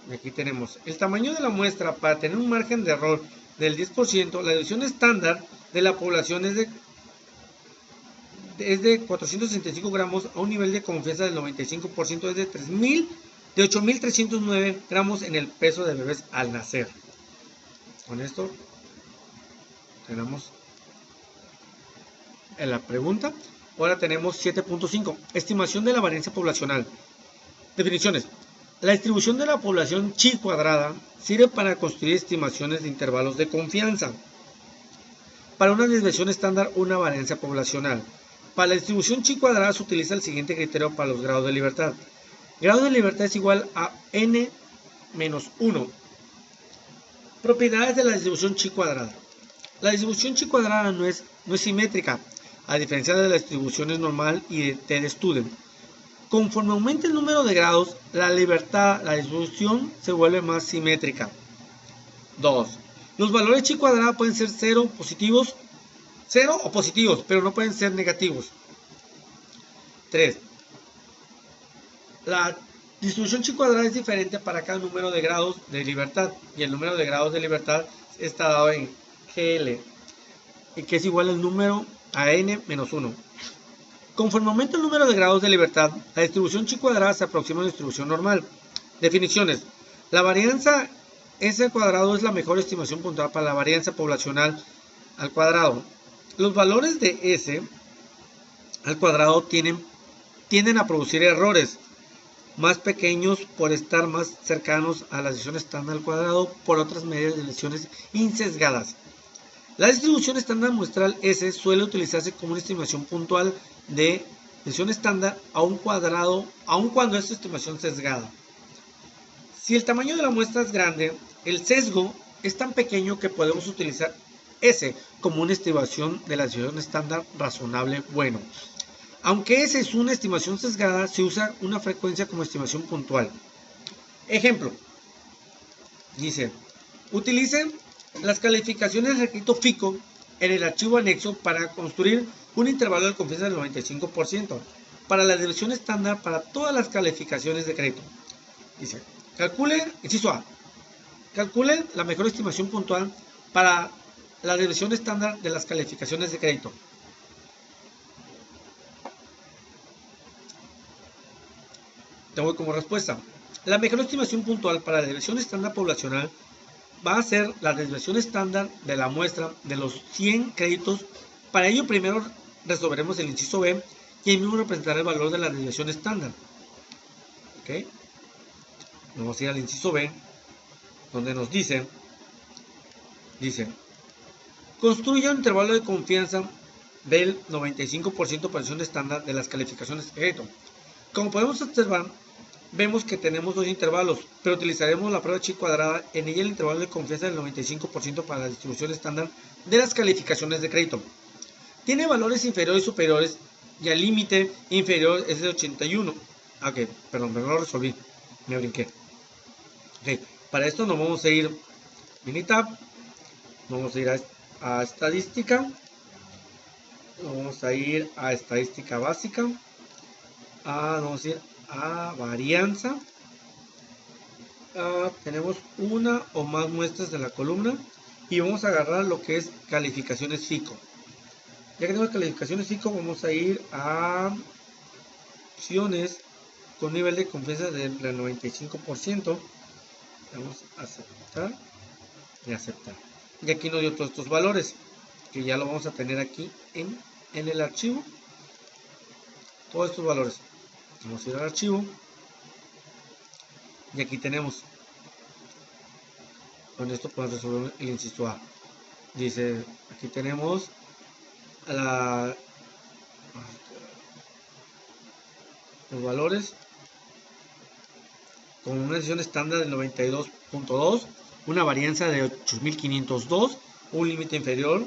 Y aquí tenemos el tamaño de la muestra para tener un margen de error del 10%. La división estándar de la población es de 465 gramos a un nivel de confianza del 95%, es de 8.309 gramos en el peso de bebés al nacer. Con esto tenemos en la pregunta. Ahora tenemos 7.5. Estimación de la varianza poblacional. Definiciones. La distribución de la población chi cuadrada sirve para construir estimaciones de intervalos de confianza. Para una desviación estándar, una varianza poblacional. Para la distribución chi cuadrada se utiliza el siguiente criterio para los grados de libertad. Grado de libertad es igual a n menos 1. Propiedades de la distribución chi cuadrada. La distribución chi cuadrada no es simétrica, a diferencia de las distribuciones normal y de T-Student. Conforme aumenta el número de grados, la distribución se vuelve más simétrica. 2. Los valores chi cuadrada pueden ser 0 o positivos, pero no pueden ser negativos. 3. La distribución chi cuadrada es diferente para cada número de grados de libertad, y el número de grados de libertad está dado en GL, y que es igual al número a n menos 1. Conforme aumenta el número de grados de libertad, la distribución chi cuadrada se aproxima a una distribución normal. Definiciones. La varianza S al cuadrado es la mejor estimación puntual para la varianza poblacional al cuadrado. Los valores de S al cuadrado tienden a producir errores más pequeños por estar más cercanos a la distribución estándar al cuadrado por otras medidas de desviaciones insesgadas. La distribución estándar muestral S suele utilizarse como una estimación puntual de desviación estándar a un cuadrado, aun cuando es estimación sesgada. Si el tamaño de la muestra es grande, el sesgo es tan pequeño que podemos utilizar S como una estimación de la desviación estándar razonable bueno. Aunque S es una estimación sesgada, se usa una frecuencia como estimación puntual. Ejemplo. Dice, utilicen las calificaciones del requisito FICO en el archivo anexo para construir un intervalo de confianza del 95% para la desviación estándar para todas las calificaciones de crédito. Dice, inciso A, calculen la mejor estimación puntual para la desviación estándar de las calificaciones de crédito. Tengo como respuesta, la mejor estimación puntual para la desviación estándar poblacional va a ser la desviación estándar de la muestra de los 100 créditos. Para ello primero resolveremos el inciso B y el mismo representará el valor de la desviación estándar. ¿Ok? Vamos a ir al inciso B, donde nos dice, construya un intervalo de confianza del 95% para la desviación estándar de las calificaciones de crédito. Como podemos observar, vemos que tenemos dos intervalos, pero utilizaremos la prueba chi cuadrada. En ella el intervalo de confianza del 95% para la distribución estándar de las calificaciones de crédito. Tiene valores inferiores y superiores, y el límite inferior es de 81. Ok, perdón, me lo resolví, me brinqué. Okay. Para esto nos vamos a ir Minitab, vamos a ir a estadística, vamos a ir a estadística básica, vamos a ir a varianza. Tenemos una o más muestras de la columna y vamos a agarrar lo que es calificaciones FICO. Ya que tenemos calificaciones FICO, vamos a ir a opciones con nivel de confianza del 95%. Vamos a aceptar y aceptar. Y aquí nos dio todos estos valores que ya lo vamos a tener aquí en el archivo. Todos estos valores. Vamos a ir al archivo. Y aquí tenemos. Con esto podemos resolver el inciso A. Dice, aquí tenemos los valores con una decisión estándar del 92.2, una varianza de 8502, un límite inferior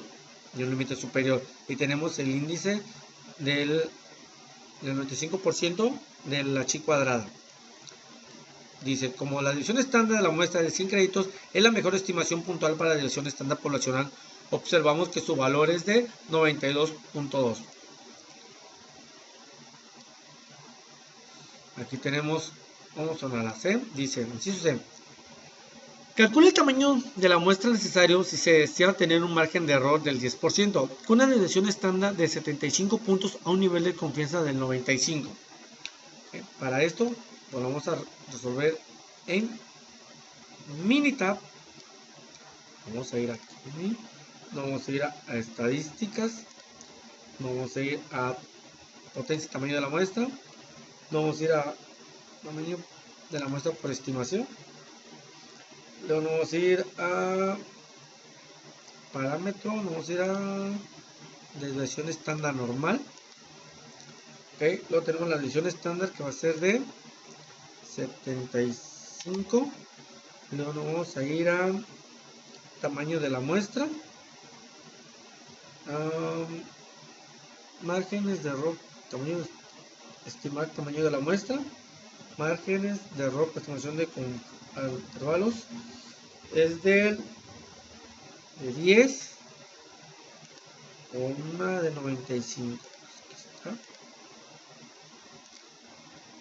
y un límite superior. Y tenemos el índice del 95% de la chi cuadrada. Dice, como la división estándar de la muestra de 100 créditos es la mejor estimación puntual para la división estándar poblacional, observamos que su valor es de 92.2. Aquí tenemos, vamos a la C, dice, inciso C. Calcula el tamaño de la muestra necesario si se desea tener un margen de error del 10%, con una desviación estándar de 75 puntos a un nivel de confianza del 95. Para esto, lo vamos a resolver en Minitab. Vamos a ir aquí, vamos a ir a estadísticas, vamos a ir a potencia y tamaño de la muestra, vamos a ir a tamaño de la muestra por estimación, luego vamos a ir a parámetro, vamos a ir a desviación estándar normal. Okay, luego tenemos la desviación estándar que va a ser de 75. Luego nos vamos a ir a tamaño de la muestra, márgenes de error, estimar tamaño de la muestra, márgenes de error, estimación de intervalos, es de 10 o una de 95.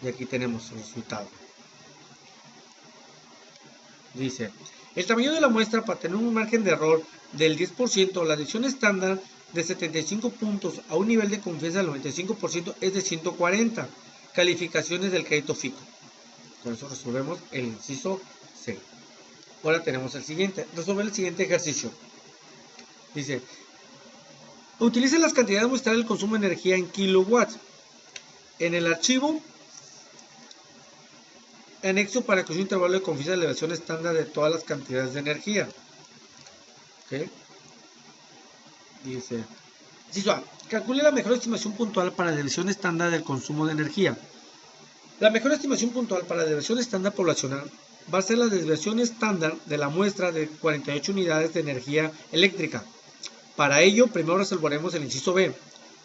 Y aquí tenemos el resultado. Dice, el tamaño de la muestra para tener un margen de error del 10%, la decisión estándar de 75 puntos a un nivel de confianza del 95% es de 140 calificaciones del crédito FICO. Con eso resolvemos el inciso C. Ahora tenemos el siguiente. Resolver el siguiente ejercicio. Dice, utilice las cantidades muestrales del consumo de energía en kilowatts. En el archivo anexo para que un intervalo de confianza de elevación estándar de todas las cantidades de energía. ¿Okay? Dice, inciso A, calcule la mejor estimación puntual para la desviación estándar del consumo de energía. La mejor estimación puntual para la desviación estándar poblacional va a ser la desviación estándar de la muestra de 48 unidades de energía eléctrica. Para ello, primero resolveremos el inciso B,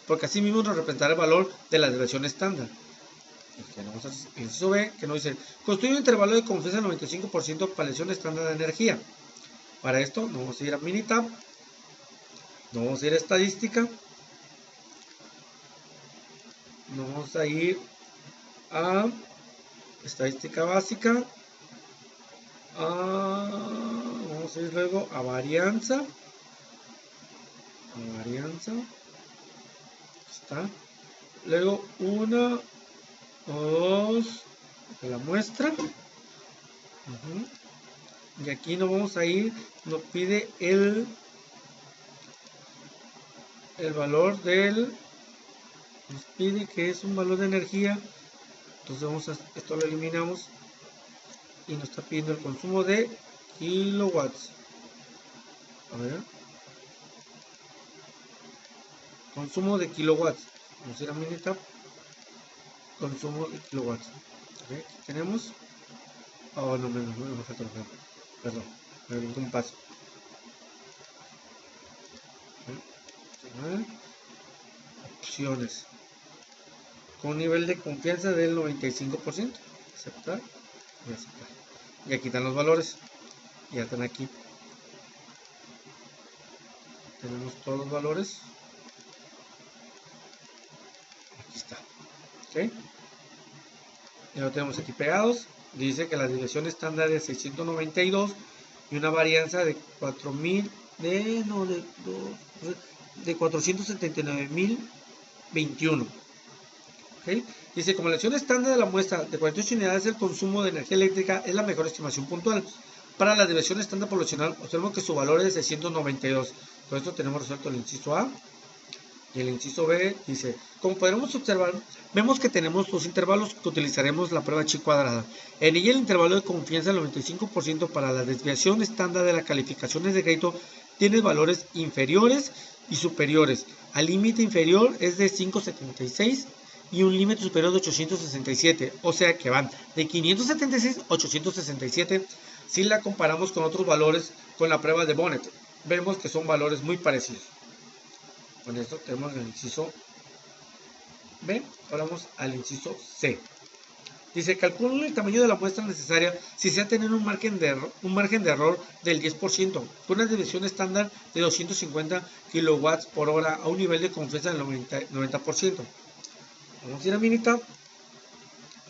porque así mismo nos representará el valor de la desviación estándar. Tenemos el inciso B, que nos dice, construye un intervalo de confianza del 95% para la desviación estándar de energía. Para esto, nos vamos a ir a Minitab, nos vamos a ir a estadística, nos vamos a ir a estadística básica, vamos a ir luego a varianza, está, luego 1, 2 de la muestra, y aquí nos vamos a ir, nos pide el valor nos pide que es un valor de energía, entonces esto lo eliminamos y nos está pidiendo el consumo de kilowatts. A ver, consumo de kilowatts, vamos a ir a Minitab, consumo de kilowatts. Okay, aquí tenemos, no me falta, perdón, me brinco un paso. Opciones con nivel de confianza del 95%, aceptar y aceptar. Y aquí están los valores. Ya están aquí. Tenemos todos los valores. Aquí está. ¿Ok? Ya lo tenemos aquí pegados. Dice que la desviación estándar es 692 y una varianza de 4000 de 479.021. ¿Okay? Dice, como la lección estándar de la muestra de 48 unidades, el consumo de energía eléctrica es la mejor estimación puntual. Para la desviación estándar poblacional, observamos que su valor es de 692. Con esto tenemos resuelto el inciso A. Y el inciso B dice, como podremos observar, vemos que tenemos dos intervalos que utilizaremos la prueba chi cuadrada. En ella el intervalo de confianza del 95% para la desviación estándar de las calificaciones de crédito tiene valores inferiores y superiores. Al límite inferior es de 576 y un límite superior de 867. O sea que van de 576 a 867 si la comparamos con otros valores con la prueba de Bonnet. Vemos que son valores muy parecidos. Con esto tenemos el inciso B. Ahora vamos al inciso C. Dice, calcula el tamaño de la muestra necesaria si se ha tener un margen de error del 10%, con una desviación estándar de 250 kilowatts por hora a un nivel de confianza del 90%. Vamos a ir a Minitab,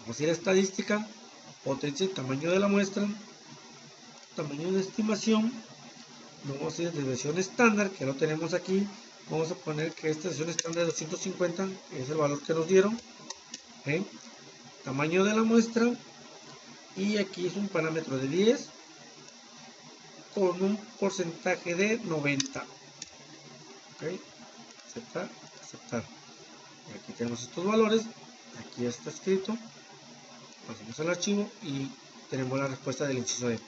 vamos a ir a estadística, potencia y tamaño de la muestra, tamaño de estimación, vamos a ir a desviación estándar, que lo tenemos aquí. Vamos a poner que esta desviación estándar de 250, que es el valor que nos dieron. ¿Okay? Tamaño de la muestra. Y aquí es un parámetro de 10 con un porcentaje de 90. ¿Okay? Aceptar, aceptar. Y aquí tenemos estos valores. Aquí está escrito. Pasamos al archivo y tenemos la respuesta del inciso D.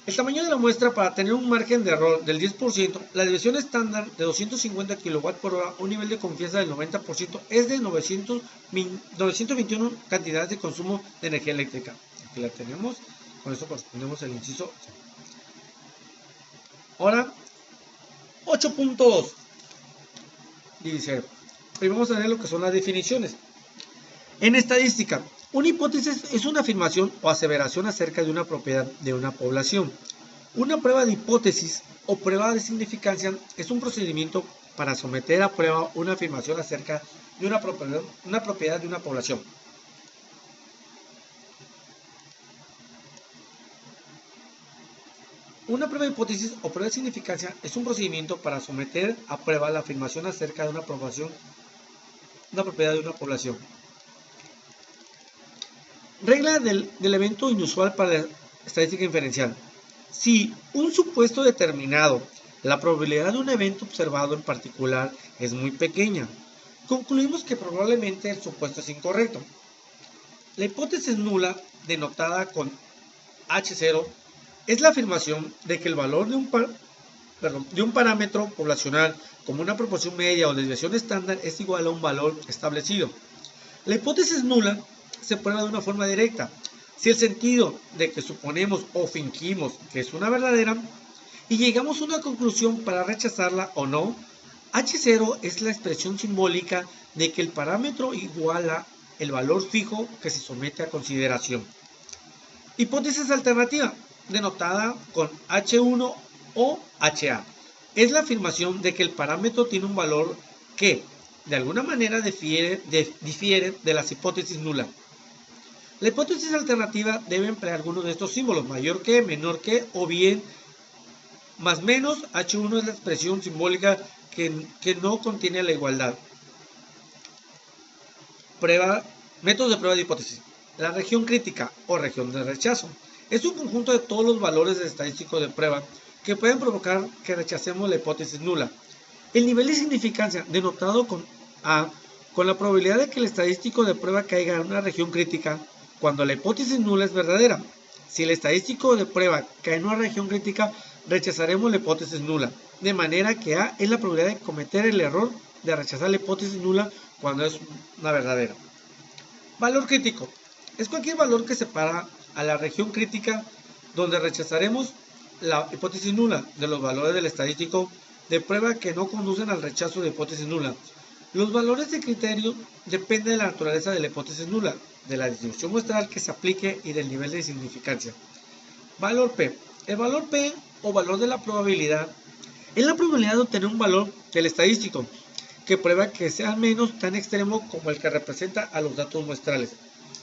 El tamaño de la muestra para tener un margen de error del 10%, la desviación estándar de 250 kW por hora, un nivel de confianza del 90%, es de 921 cantidades de consumo de energía eléctrica. Aquí la tenemos, con esto correspondemos al inciso. Ahora, 8.2. Dice, primero vamos a ver lo que son las definiciones. En estadística, una hipótesis es una afirmación o aseveración acerca de una propiedad de una población. Una prueba de hipótesis o prueba de significancia es un procedimiento para someter a prueba una afirmación acerca de una propiedad de una población. Una prueba de hipótesis o prueba de significancia es un procedimiento para someter a prueba la afirmación acerca de una propiedad de una población. Regla del evento inusual para la estadística inferencial. Si un supuesto determinado, la probabilidad de un evento observado en particular es muy pequeña, concluimos que probablemente el supuesto es incorrecto. La hipótesis nula, denotada con H0, es la afirmación de que el valor de un parámetro poblacional, como una proporción media o desviación estándar, es igual a un valor establecido. La hipótesis nula se prueba de una forma directa. Si el sentido de que suponemos o fingimos que es una verdadera y llegamos a una conclusión para rechazarla o no, H0 es la expresión simbólica de que el parámetro iguala el valor fijo que se somete a consideración. Hipótesis alternativa, denotada con H1 o HA, es la afirmación de que el parámetro tiene un valor que, de alguna manera, difiere de las hipótesis nulas. La hipótesis alternativa debe emplear alguno de estos símbolos, mayor que, menor que, o bien más menos. H1 es la expresión simbólica que no contiene la igualdad. Métodos de prueba de hipótesis. La región crítica o región de rechazo es un conjunto de todos los valores estadísticos de prueba que pueden provocar que rechacemos la hipótesis nula. El nivel de significancia, denotado con A, con la probabilidad de que el estadístico de prueba caiga en una región crítica cuando la hipótesis nula es verdadera. Si el estadístico de prueba cae en una región crítica, rechazaremos la hipótesis nula, de manera que A es la probabilidad de cometer el error de rechazar la hipótesis nula cuando es una verdadera. Valor crítico. Es cualquier valor que separa a la región crítica donde rechazaremos la hipótesis nula de los valores del estadístico de prueba que no conducen al rechazo de hipótesis nula. Los valores de criterio dependen de la naturaleza de la hipótesis nula, de la distribución muestral que se aplique y del nivel de significancia. Valor P. El valor P o valor de la probabilidad es la probabilidad de obtener un valor del estadístico que prueba que sea al menos tan extremo como el que representa a los datos muestrales.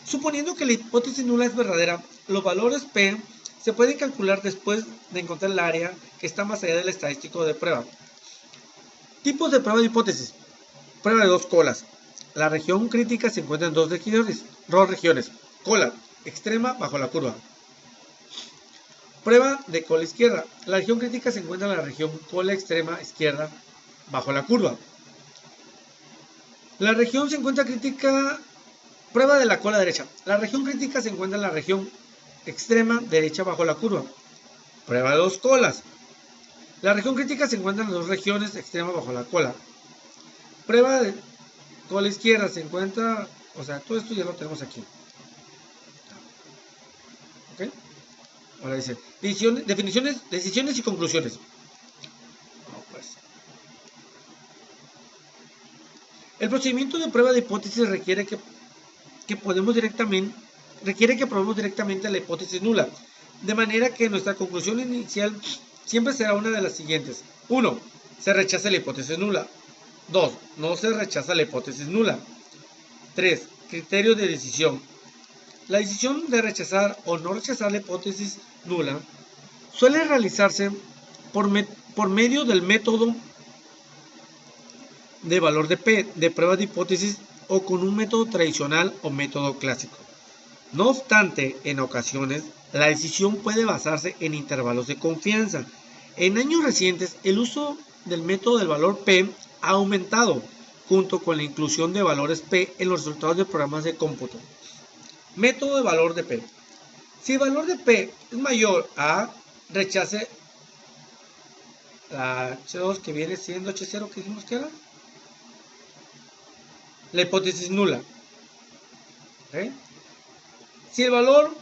Suponiendo que la hipótesis nula es verdadera, los valores P se pueden calcular después de encontrar el área que está más allá del estadístico de prueba. Tipos de prueba de hipótesis. Prueba de dos colas. La región crítica se encuentra en dos regiones. Cola extrema bajo la curva. Prueba de cola izquierda. La región crítica se encuentra en la región cola extrema izquierda bajo la curva. La región se encuentra crítica. Prueba de la cola derecha. La región crítica se encuentra en la región extrema derecha bajo la curva. Prueba de dos colas. La región crítica se encuentra en las dos regiones extremas bajo la cola. Prueba de cola izquierda se encuentra, o sea, todo esto ya lo tenemos aquí. ¿Ok? Ahora dice, decisiones y conclusiones. El procedimiento de prueba de hipótesis requiere que probemos directamente la hipótesis nula, de manera que nuestra conclusión inicial siempre será una de las siguientes. 1. Se rechaza la hipótesis nula. 2. No se rechaza la hipótesis nula. 3. Criterio de decisión. La decisión de rechazar o no rechazar la hipótesis nula suele realizarse por medio del método de valor de P de prueba de hipótesis o con un método tradicional o método clásico. No obstante, en ocasiones, la decisión puede basarse en intervalos de confianza. En años recientes, el uso del método del valor P ha aumentado, junto con la inclusión de valores P en los resultados de programas de cómputo. Método de valor de P. Si el valor de P es mayor a, rechace la H2 que viene siendo H0 que dijimos que era. La hipótesis nula. ¿Okay? Si el valor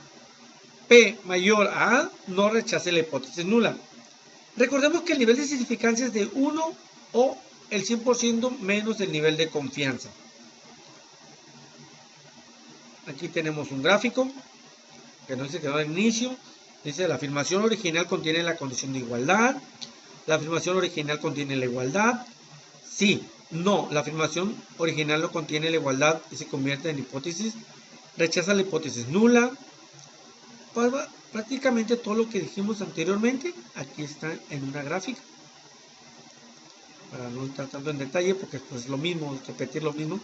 P mayor a A, no rechace la hipótesis nula. Recordemos que el nivel de significancia es de 1 o el 100% menos el nivel de confianza. Aquí tenemos un gráfico que no se quedó al inicio. Dice, la afirmación original contiene la condición de igualdad. La afirmación original contiene la igualdad. Sí, no, la afirmación original no contiene la igualdad y se convierte en hipótesis. Rechaza la hipótesis nula. Prácticamente todo lo que dijimos anteriormente, aquí está en una gráfica. Para no entrar tanto en detalle, porque pues, es lo mismo, repetir lo mismo.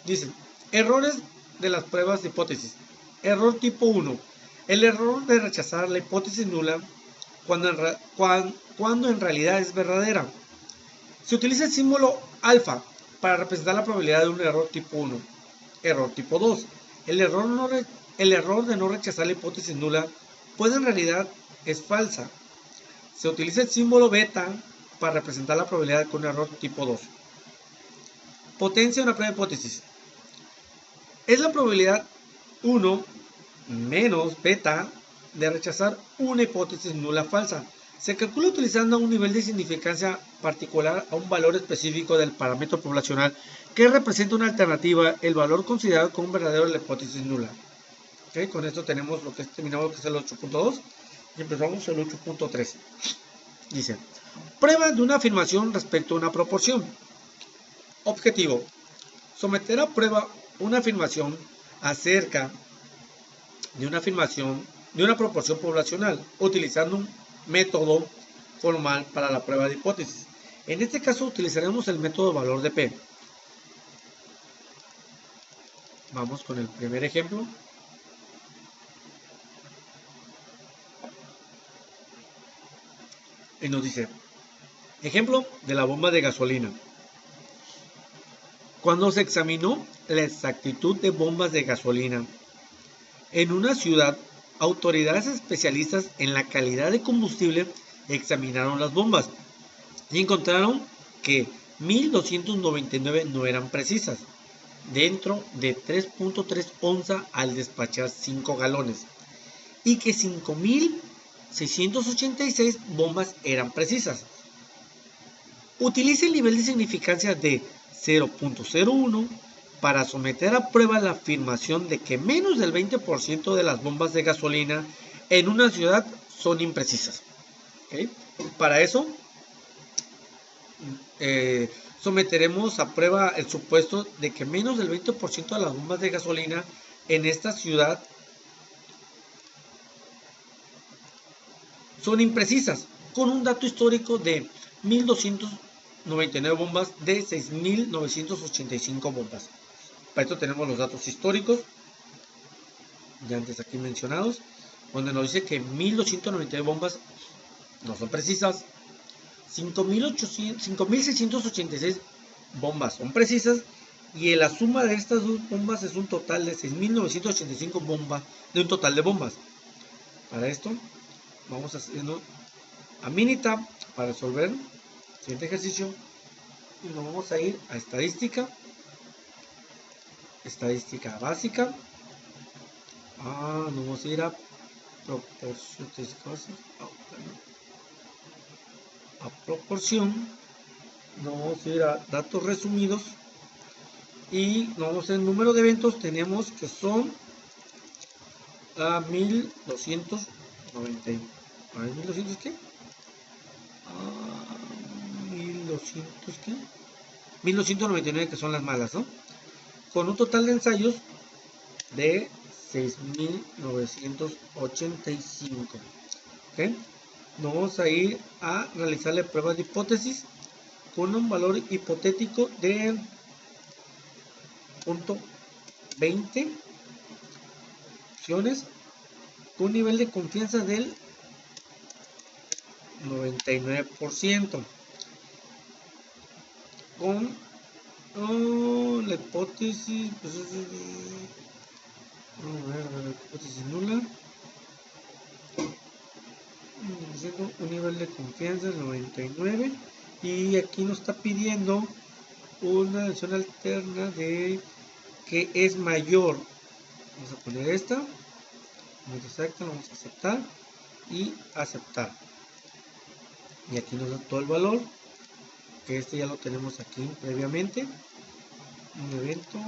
Dice, errores de las pruebas de hipótesis. Error tipo 1. El error de rechazar la hipótesis nula cuando en realidad es verdadera. Se utiliza el símbolo alfa para representar la probabilidad de un error tipo 1. Error tipo 2. El error de no rechazar la hipótesis nula puede en realidad es falsa. Se utiliza el símbolo beta para representar la probabilidad de un error tipo 2. Potencia de una prueba de hipótesis. Es la probabilidad 1 menos beta de rechazar una hipótesis nula falsa. Se calcula utilizando un nivel de significancia particular a un valor específico del parámetro poblacional que representa una alternativa, el valor considerado como verdadero de la hipótesis nula. ¿Okay? Con esto tenemos lo que terminamos, que es el 8.2 y empezamos el 8.3. Dice, prueba de una afirmación respecto a una proporción. Objetivo, someter a prueba una afirmación acerca de una proporción poblacional, utilizando un método formal para la prueba de hipótesis. En este caso utilizaremos el método valor de P. Vamos con el primer ejemplo. Y nos dice, ejemplo de la bomba de gasolina. Cuando se examinó la exactitud de bombas de gasolina en una ciudad, autoridades especialistas en la calidad de combustible examinaron las bombas y encontraron que 1299 no eran precisas, dentro de 3.3 onzas al despachar 5 galones, y que 5686 bombas eran precisas. Utilice el nivel de significancia de 0.01 para someter a prueba la afirmación de que menos del 20% de las bombas de gasolina en una ciudad son imprecisas. ¿Okay? Para eso someteremos a prueba el supuesto de que menos del 20% de las bombas de gasolina en esta ciudad son imprecisas, con un dato histórico de 1299 bombas de 6985 bombas. Para esto tenemos los datos históricos, ya antes aquí mencionados, donde nos dice que 1299 bombas no son precisas, 5686 bombas son precisas, y la suma de estas dos bombas es un total de 6985 bombas, de un total de bombas. Para esto vamos haciendo a Minitab para resolver el siguiente ejercicio, y nos vamos a ir a estadística básica. Nos vamos a ir a proporción, nos vamos a ir a datos resumidos, y nos vamos a ir número de eventos. Tenemos que son a 1290. A ver, 1200 qué? 1200 qué? 1299, que son las malas, ¿no? Con un total de ensayos de 6985. ¿Ok? Nos vamos a ir a realizar la prueba de hipótesis con un valor hipotético de 0.20 opciones, con un nivel de confianza del 99%, con la hipótesis, pues, la hipótesis nula, un nivel de confianza del 99, y aquí nos está pidiendo una opción alterna de que es mayor. Vamos a poner esta, exacta, vamos a aceptar y aceptar, y aquí nos da todo el valor, que este ya lo tenemos aquí previamente. Un evento,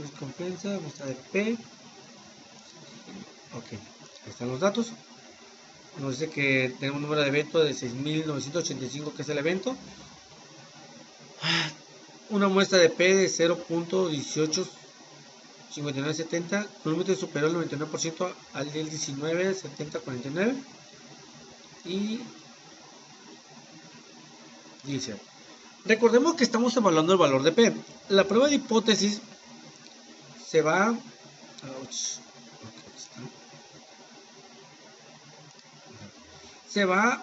desconfianza, muestra de P. Ok, ahí están los datos. Nos dice que tenemos un número de evento de 6985, que es el evento. Una muestra de P de 0.185970, con un límite superior al 99% al del 197049. Y dice, recordemos que estamos evaluando el valor de P. La prueba de hipótesis se va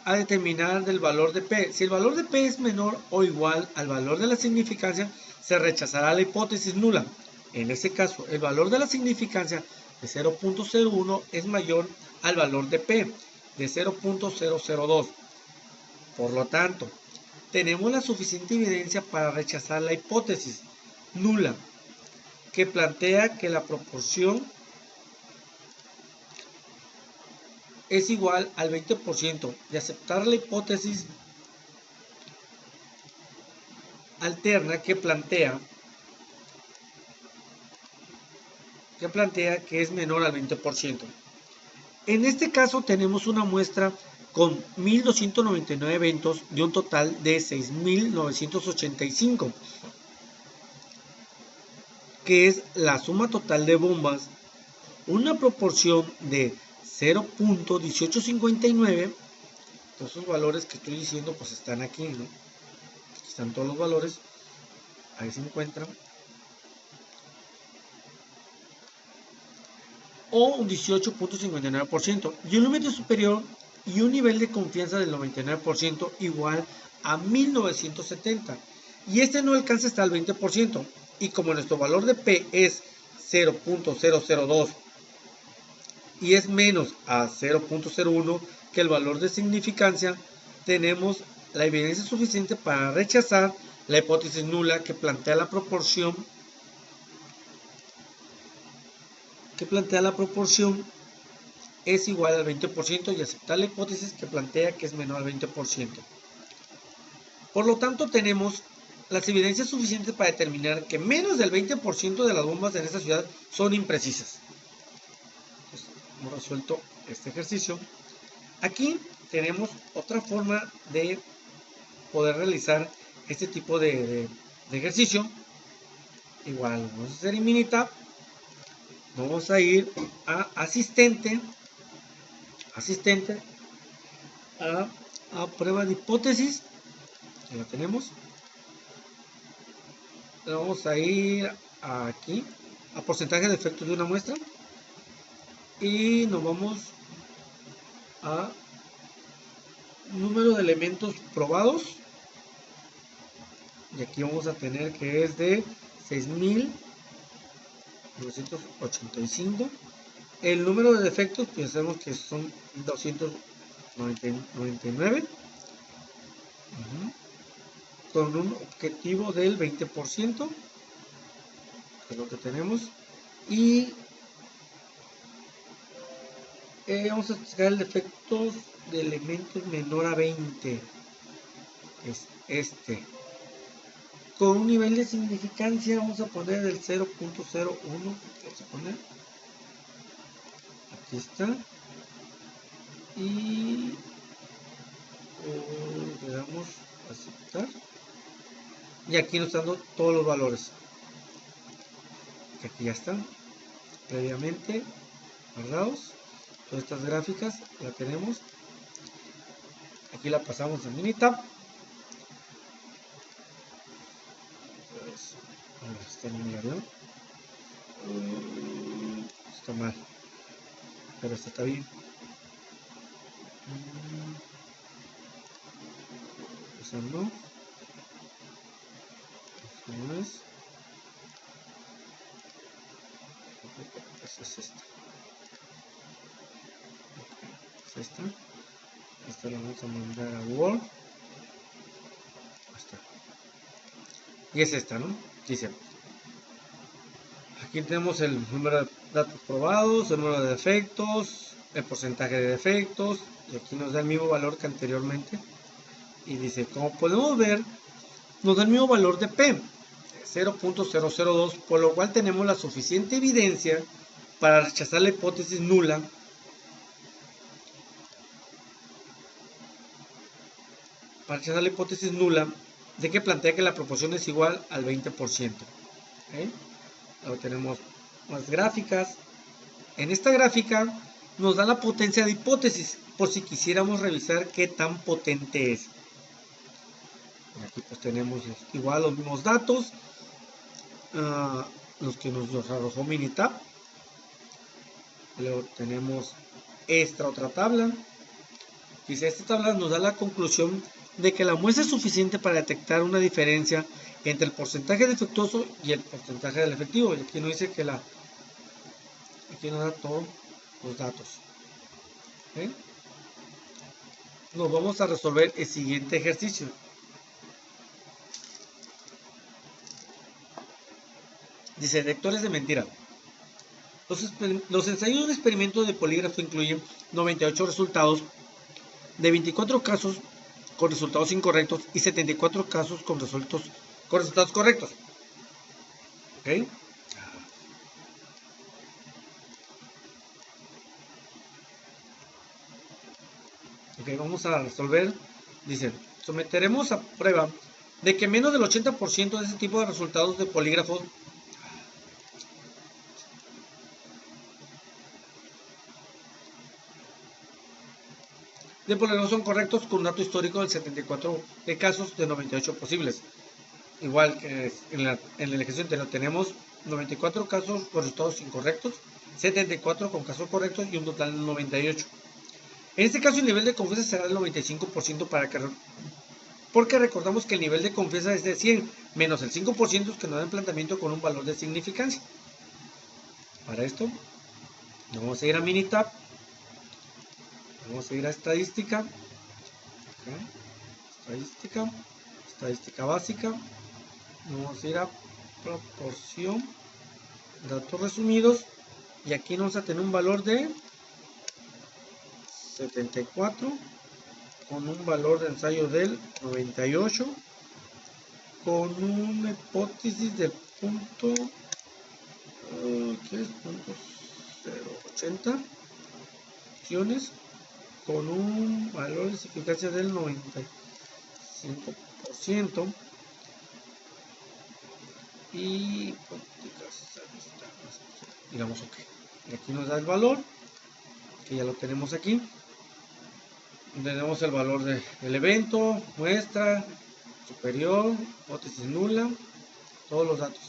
a determinar del valor de P. Si el valor de P es menor o igual al valor de la significancia, se rechazará la hipótesis nula. En este caso, el valor de la significancia de 0.01 es mayor al valor de P de 0.002. Por lo tanto, tenemos la suficiente evidencia para rechazar la hipótesis nula, que plantea que la proporción es igual al 20%, y aceptar la hipótesis alterna que plantea que es menor al 20%. En este caso tenemos una muestra con 1299 eventos de un total de 6985, que es la suma total de bombas, una proporción de 0.1859. Todos esos valores que estoy diciendo pues están aquí, ¿no? Aquí están todos los valores, ahí se encuentran. O un 18.59%, y un límite superior y un nivel de confianza del 99% igual a 1970, y este no alcanza hasta el 20%, y como nuestro valor de P es 0.002 y es menos a 0.01 que el valor de significancia, tenemos la evidencia suficiente para rechazar la hipótesis nula que plantea la proporción es igual al 20%, y aceptar la hipótesis que plantea que es menor al 20%. Por lo tanto, tenemos las evidencias suficientes para determinar que menos del 20% de las bombas en esta ciudad son imprecisas. Entonces, hemos resuelto este ejercicio. Aquí tenemos otra forma de poder realizar este tipo de ejercicio. Igual vamos a hacer en Minitab. Vamos a ir a asistente, a prueba de hipótesis, que la tenemos. Vamos a ir aquí a porcentaje de efectos de una muestra y nos vamos a número de elementos probados, y aquí vamos a tener que es de 6.985. El número de defectos, pues sabemos que son 299, con un objetivo del 20%, que es lo que tenemos, y vamos a sacar el defectos de elementos menor a 20, es este, con un nivel de significancia vamos a poner el 0.01, vamos a poner, aquí está, y le damos a aceptar, y aquí nos están dando todos los valores, que aquí ya están previamente guardados. Todas estas gráficas la tenemos, aquí la pasamos a Minitab. Está en el avión, está mal, pero esta está bien. Esa no, esa no es, esa es esta, es esta. Esta la vamos a mandar a Word, esta. Y es esta, ¿no? Dice, aquí tenemos el número de datos probados, el número de defectos, el porcentaje de defectos, y aquí nos da el mismo valor que anteriormente. Y dice, como podemos ver, nos da el mismo valor de P, 0.002, por lo cual tenemos la suficiente evidencia para rechazar la hipótesis nula de que plantea que la proporción es igual al 20%. ¿Okay? Ahora tenemos más gráficas. En esta gráfica nos da la potencia de hipótesis, por si quisiéramos revisar qué tan potente es. Y aquí pues tenemos igual los mismos datos, los que nos arrojó Minitab. Luego tenemos esta otra tabla. Dice, esta tabla nos da la conclusión de que la muestra es suficiente para detectar una diferencia entre el porcentaje defectuoso y el porcentaje del efectivo. Y aquí nos dice que aquí nos da todos los datos. ¿Okay? Nos vamos a resolver el siguiente ejercicio. Dice, detectores de mentira. Los ensayos de un experimento de polígrafo incluyen 98 resultados de 24 casos con resultados incorrectos y 74 casos con resultados correctos. ¿Ok? Ok, vamos a resolver. Dice, someteremos a prueba de que menos del 80% de ese tipo de resultados de polígrafos son correctos con un dato histórico del 74 de casos de 98 posibles. Igual que en el ejercicio anterior tenemos 94 casos con resultados incorrectos, 74 con casos correctos y un total de 98. En este caso el nivel de confianza será del 95% porque recordamos que el nivel de confianza es de 100 menos el 5% que nos da el planteamiento con un valor de significancia. Para esto vamos a ir a Minitab, vamos a ir a estadística, estadística básica, vamos a ir a proporción, datos resumidos, y aquí vamos a tener un valor de 74 con un valor de ensayo del 98 con una hipótesis del punto ¿qué es? .080, poblaciones con un valor de eficacia del 95% y digamos ok. Y aquí nos da el valor, que ya lo tenemos aquí. Tenemos el valor del evento, muestra, superior, hipótesis nula, todos los datos.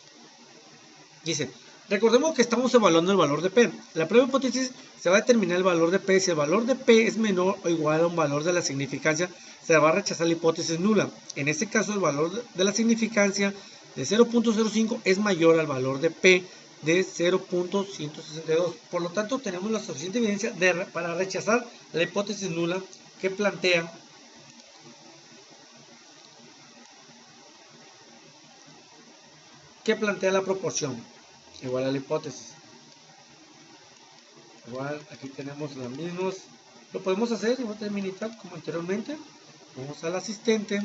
Dice, recordemos que estamos evaluando el valor de P. La prueba hipótesis se va a determinar el valor de P. Si el valor de P es menor o igual a un valor de la significancia, se va a rechazar la hipótesis nula. En este caso, el valor de la significancia de 0.05 es mayor al valor de P de 0.162. Por lo tanto, tenemos la suficiente evidencia para rechazar la hipótesis nula que plantea la proporción igual a la hipótesis. Igual aquí tenemos las mismas, lo podemos hacer igual de Minitab como anteriormente. Vamos al asistente,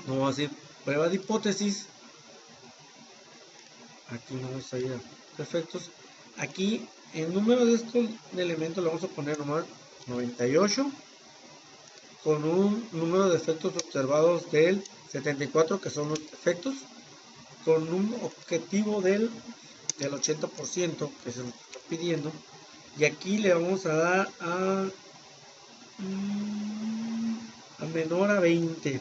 vamos a hacer prueba de hipótesis. Aquí vamos a ir a efectos. Aquí el número de estos elementos lo vamos a poner nomás 98, con un número de efectos observados del 74, que son los efectos, con un objetivo del 80% que se nos está pidiendo. Y aquí le vamos a dar a menor a 20.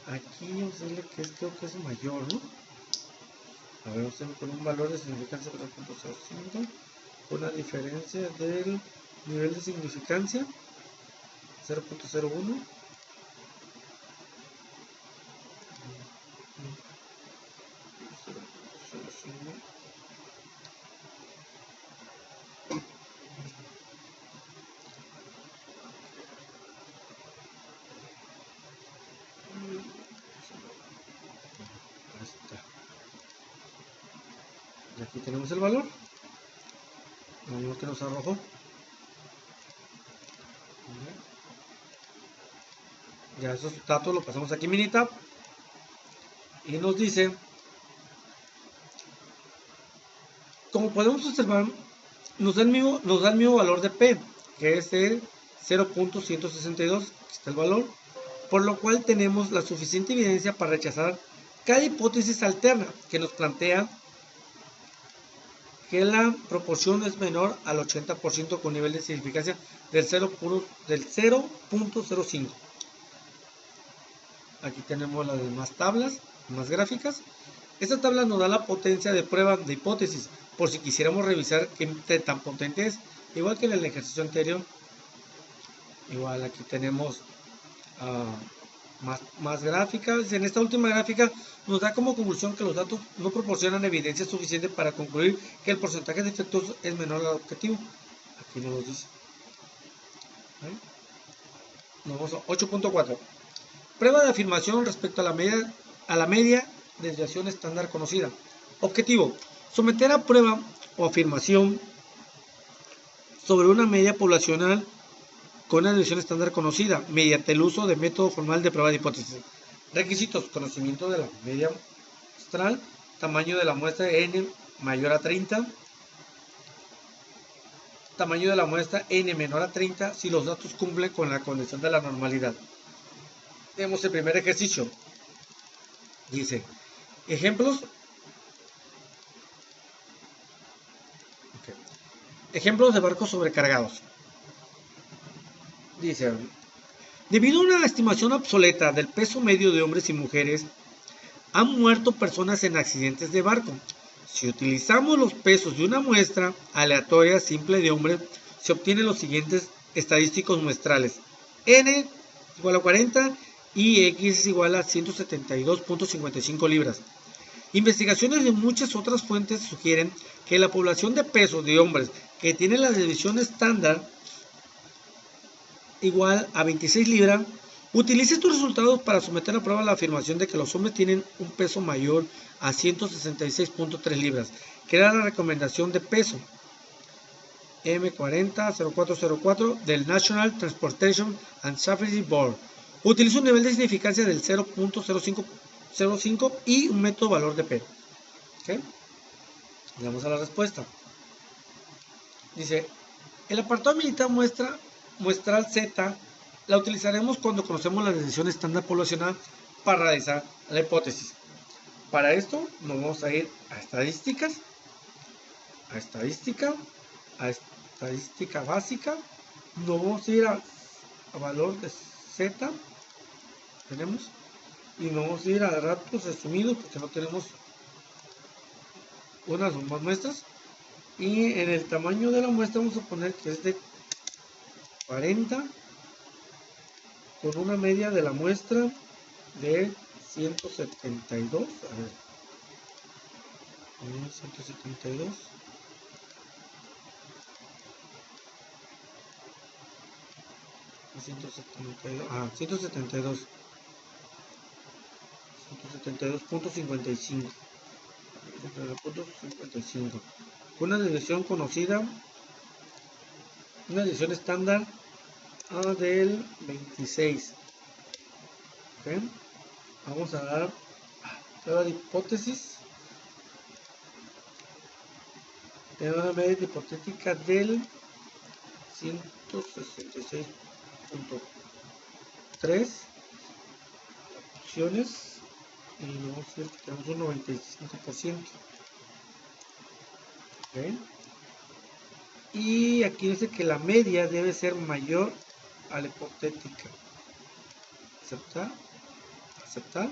Aquí vamos a decirle que creo que es mayor, ¿no? A ver, vamos a hacerlo con un valor de significancia de 0.05, con una diferencia del nivel de significancia 0.01. Y aquí tenemos el valor, lo que nos arrojó. Ya esos datos lo pasamos aquí en Minitab y nos dice, como podemos observar, nos da el mismo valor de P, que es el 0.162, aquí está el valor, por lo cual tenemos la suficiente evidencia para rechazar cada hipótesis alterna que nos plantea que la proporción es menor al 80% con nivel de significancia del 0.05. Aquí tenemos las demás tablas, más gráficas. Esta tabla nos da la potencia de prueba de hipótesis, por si quisiéramos revisar qué tan potente es, igual que en el ejercicio anterior. Igual aquí tenemos más gráficas. En esta última gráfica nos da como conclusión que los datos no proporcionan evidencia suficiente para concluir que el porcentaje de efectos es menor al objetivo. Aquí nos lo dice. Nos vamos a 8.4. Prueba de afirmación respecto a la media de desviación estándar conocida. Objetivo: someter a prueba o afirmación sobre una media poblacional con una desviación estándar conocida mediante el uso de método formal de prueba de hipótesis. Requisitos: conocimiento de la media muestral, tamaño de la muestra n mayor a 30, tamaño de la muestra n menor a 30 si los datos cumplen con la condición de la normalidad. Tenemos el primer ejercicio. Dice, ejemplos. Ejemplos de barcos sobrecargados. Dice, debido a una estimación obsoleta del peso medio de hombres y mujeres, han muerto personas en accidentes de barco. Si utilizamos los pesos de una muestra aleatoria simple de hombres, se obtienen los siguientes estadísticos muestrales. N igual a 40 y X es igual a 172.55 libras. Investigaciones de muchas otras fuentes sugieren que la población de peso de hombres que tiene la desviación estándar igual a 26 libras, utiliza estos resultados para someter a prueba la afirmación de que los hombres tienen un peso mayor a 166.3 libras, que era la recomendación de peso. M400404 del National Transportation and Safety Board. Utiliza un nivel de significancia del 0.0505 y un método valor de P. ¿Okay? Vamos a la respuesta. Dice, el apartado militar muestral Z la utilizaremos cuando conocemos la desviación estándar poblacional para realizar la hipótesis. Para esto nos vamos a ir a estadísticas, a estadística básica, nos vamos a ir a valor de Z, tenemos, y nos vamos a ir a datos resumidos porque no tenemos unas o más muestras, y en el tamaño de la muestra vamos a poner que es de 40 con una media de la muestra de 172, a ver, 172, ah, 172.55, una desviación conocida, una desviación estándar del 26. ¿Okay? Vamos a dar prueba de hipótesis, tengo una media hipotética del 166.3 opciones y vamos a ver que tenemos un 95%. ¿Okay? Y aquí dice que la media debe ser mayor a la hipotética. Aceptar, aceptar.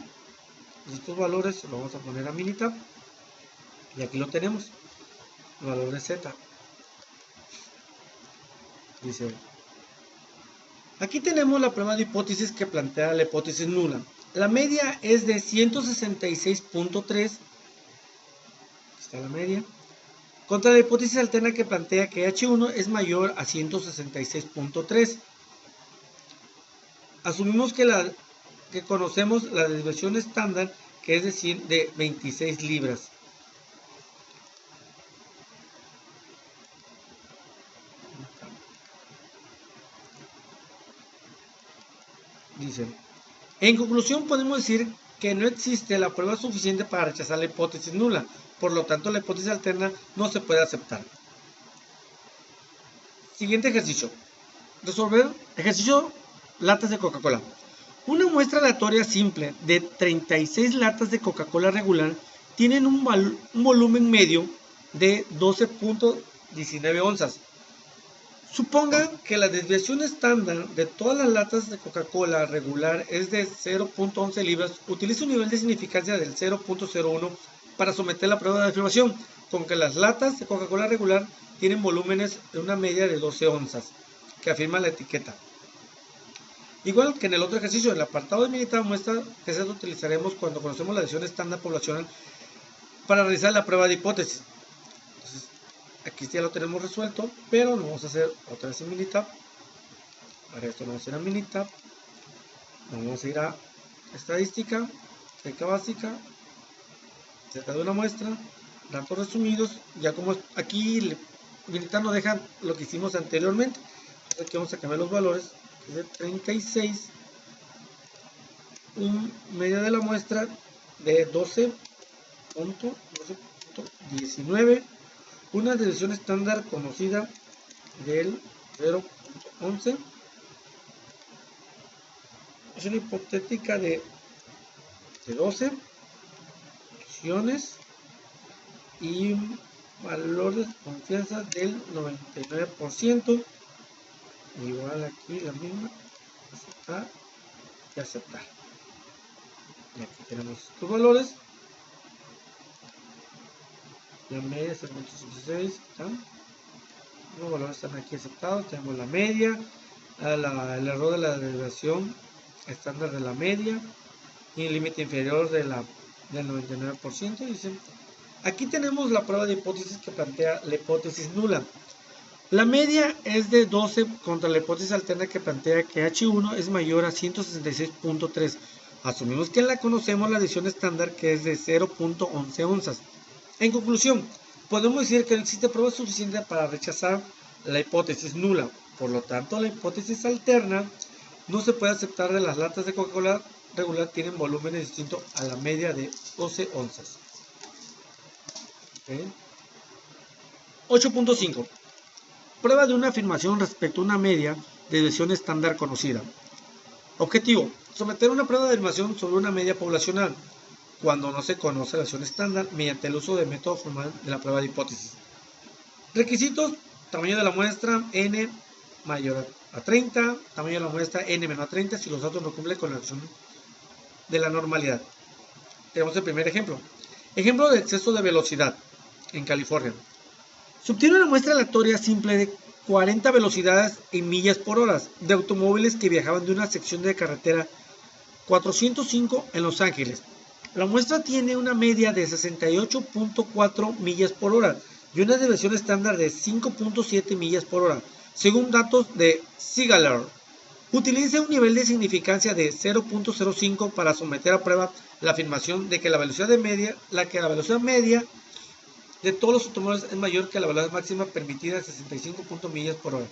Y estos valores los vamos a poner a Minitab y aquí lo tenemos, el valor de Z. Dice, aquí tenemos la prueba de hipótesis que plantea la hipótesis nula. La media es de 166.3, está la media, contra la hipótesis alterna que plantea que H1 es mayor a 166.3. Asumimos que conocemos la desviación estándar, que es de 26 libras. Dice, en conclusión podemos decir que no existe la prueba suficiente para rechazar la hipótesis nula, por lo tanto la hipótesis alterna no se puede aceptar. Siguiente ejercicio. Resolver ejercicio latas de Coca-Cola. Una muestra aleatoria simple de 36 latas de Coca-Cola regular tienen un volumen medio de 12.19 onzas. Supongan que la desviación estándar de todas las latas de Coca-Cola regular es de 0.11 libras. Utiliza un nivel de significancia del 0.01 para someter la prueba de afirmación, con que las latas de Coca-Cola regular tienen volúmenes de una media de 12 onzas, que afirma la etiqueta. Igual que en el otro ejercicio, el apartado de militar muestra que se utilizaremos cuando conocemos la desviación estándar poblacional para realizar la prueba de hipótesis. Entonces, aquí ya lo tenemos resuelto, pero lo vamos a hacer otra vez en Minitab. Para esto lo vamos a ir a Minitab, vamos a ir a estadística, técnica básica, cerca de una muestra, datos resumidos. Ya como aquí Minitab nos deja lo que hicimos anteriormente, entonces aquí vamos a cambiar los valores, que es de 36, un media de la muestra de 12.19, una desviación estándar conocida del 0.11, es una hipotética de 12 opciones y un valor de confianza del 99%. Igual aquí la misma, aceptar y aceptar. Y aquí tenemos estos valores. La media es el 0.66, los valores están aquí aceptados. Tenemos la media, el error de la desviación estándar de la media y el límite inferior del 99%. Dicen, aquí tenemos la prueba de hipótesis que plantea la hipótesis nula. La media es de 12 contra la hipótesis alterna que plantea que H1 es mayor a 166.3. Asumimos que la conocemos la desviación estándar, que es de 0.11 onzas. En conclusión, podemos decir que no existe prueba suficiente para rechazar la hipótesis nula. Por lo tanto, la hipótesis alterna no se puede aceptar de las latas de Coca-Cola regular tienen volúmenes distintos a la media de 12 onzas. ¿Okay? 8.5. Prueba de una afirmación respecto a una media de desviación estándar conocida. Objetivo: someter una prueba de afirmación sobre una media poblacional cuando no se conoce la desviación estándar mediante el uso del método formal de la prueba de hipótesis. Requisitos: tamaño de la muestra n mayor a 30, tamaño de la muestra n menor a 30 si los datos no cumplen con la acción de la normalidad. Tenemos el primer ejemplo. Ejemplo de exceso de velocidad en California. Se obtiene una muestra aleatoria simple de 40 velocidades en millas por hora de automóviles que viajaban de una sección de carretera 405 en Los Ángeles. La muestra tiene una media de 68.4 millas por hora y una desviación estándar de 5.7 millas por hora, según datos de Ziegler. Utilice un nivel de significancia de 0.05 para someter a prueba la afirmación de que la velocidad media de todos los automóviles es mayor que la velocidad máxima permitida de 65 millas por hora.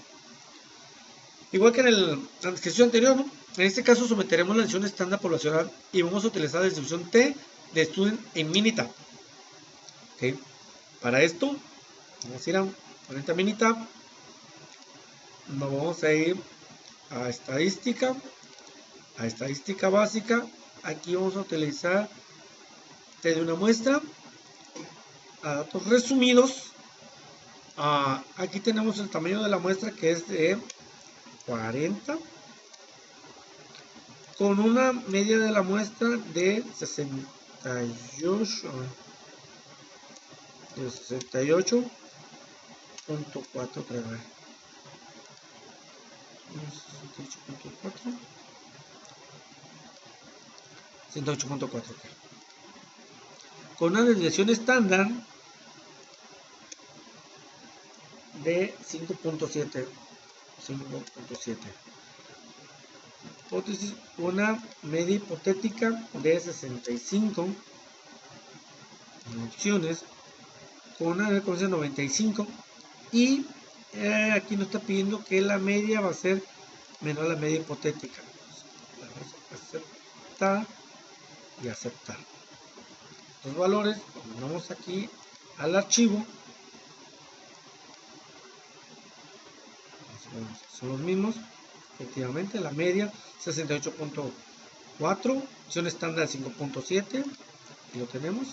Igual que en la descripción anterior, ¿no? En este caso someteremos la desviación estándar poblacional y vamos a utilizar la distribución T de Student en Minitab. ¿Okay? Para esto, vamos a ir a 40 Minitab. Nos vamos a ir a estadística básica. Aquí vamos a utilizar T de una muestra, a datos resumidos. Aquí tenemos el tamaño de la muestra que es de 40 con una media de la muestra de 68.4, creo. 108.4, con una desviación estándar de 5.7. Hipótesis: una media hipotética de 65 opciones con una recurrencia de 95 y aquí nos está pidiendo que la media va a ser menor a la media hipotética. Vamos a aceptar y aceptar los valores, mandamos aquí al archivo. Son los mismos, efectivamente. La media 68.4, opción estándar 5.7, y lo tenemos.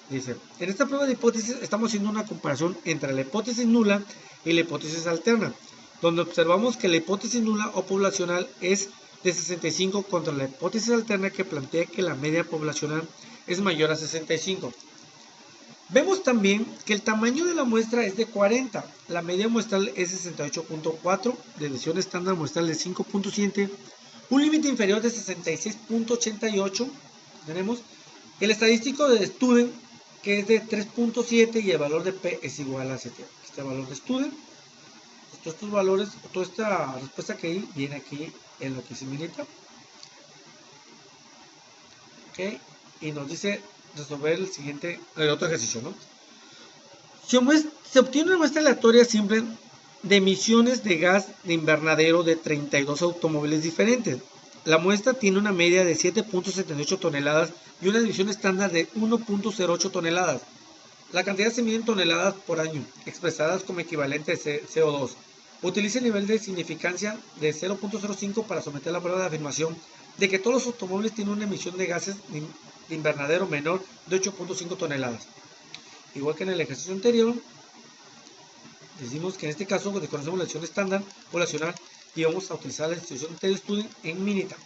Dice: en esta prueba de hipótesis estamos haciendo una comparación entre la hipótesis nula y la hipótesis alterna, donde observamos que la hipótesis nula o poblacional es de 65 contra la hipótesis alterna que plantea que la media poblacional es mayor a 65. Vemos también que el tamaño de la muestra es de 40, la media muestral es 68.4, desviación estándar muestral de 5.7, un límite inferior de 66.88. Tenemos el estadístico de Student, que es de 3.7, y el valor de P es igual a 7. Aquí está el valor de Student. Todos estos valores, toda esta respuesta que hay, viene aquí en lo que se milita. Ok, y nos dice resolver el otro ejercicio, ¿no? Se obtiene una muestra aleatoria simple de emisiones de gas de invernadero de 32 automóviles diferentes. La muestra tiene una media de 7.78 toneladas y una división estándar de 1.08 toneladas. La cantidad se mide en toneladas por año, expresadas como equivalente de CO2. Utiliza el nivel de significancia de 0.05 para someter la prueba de afirmación de que todos los automóviles tienen una emisión de gases de invernadero menor de 8.5 toneladas. Igual que en el ejercicio anterior, decimos que en este caso desconocemos la decisión estándar poblacional y vamos a utilizar la distribución de Student en Minitab.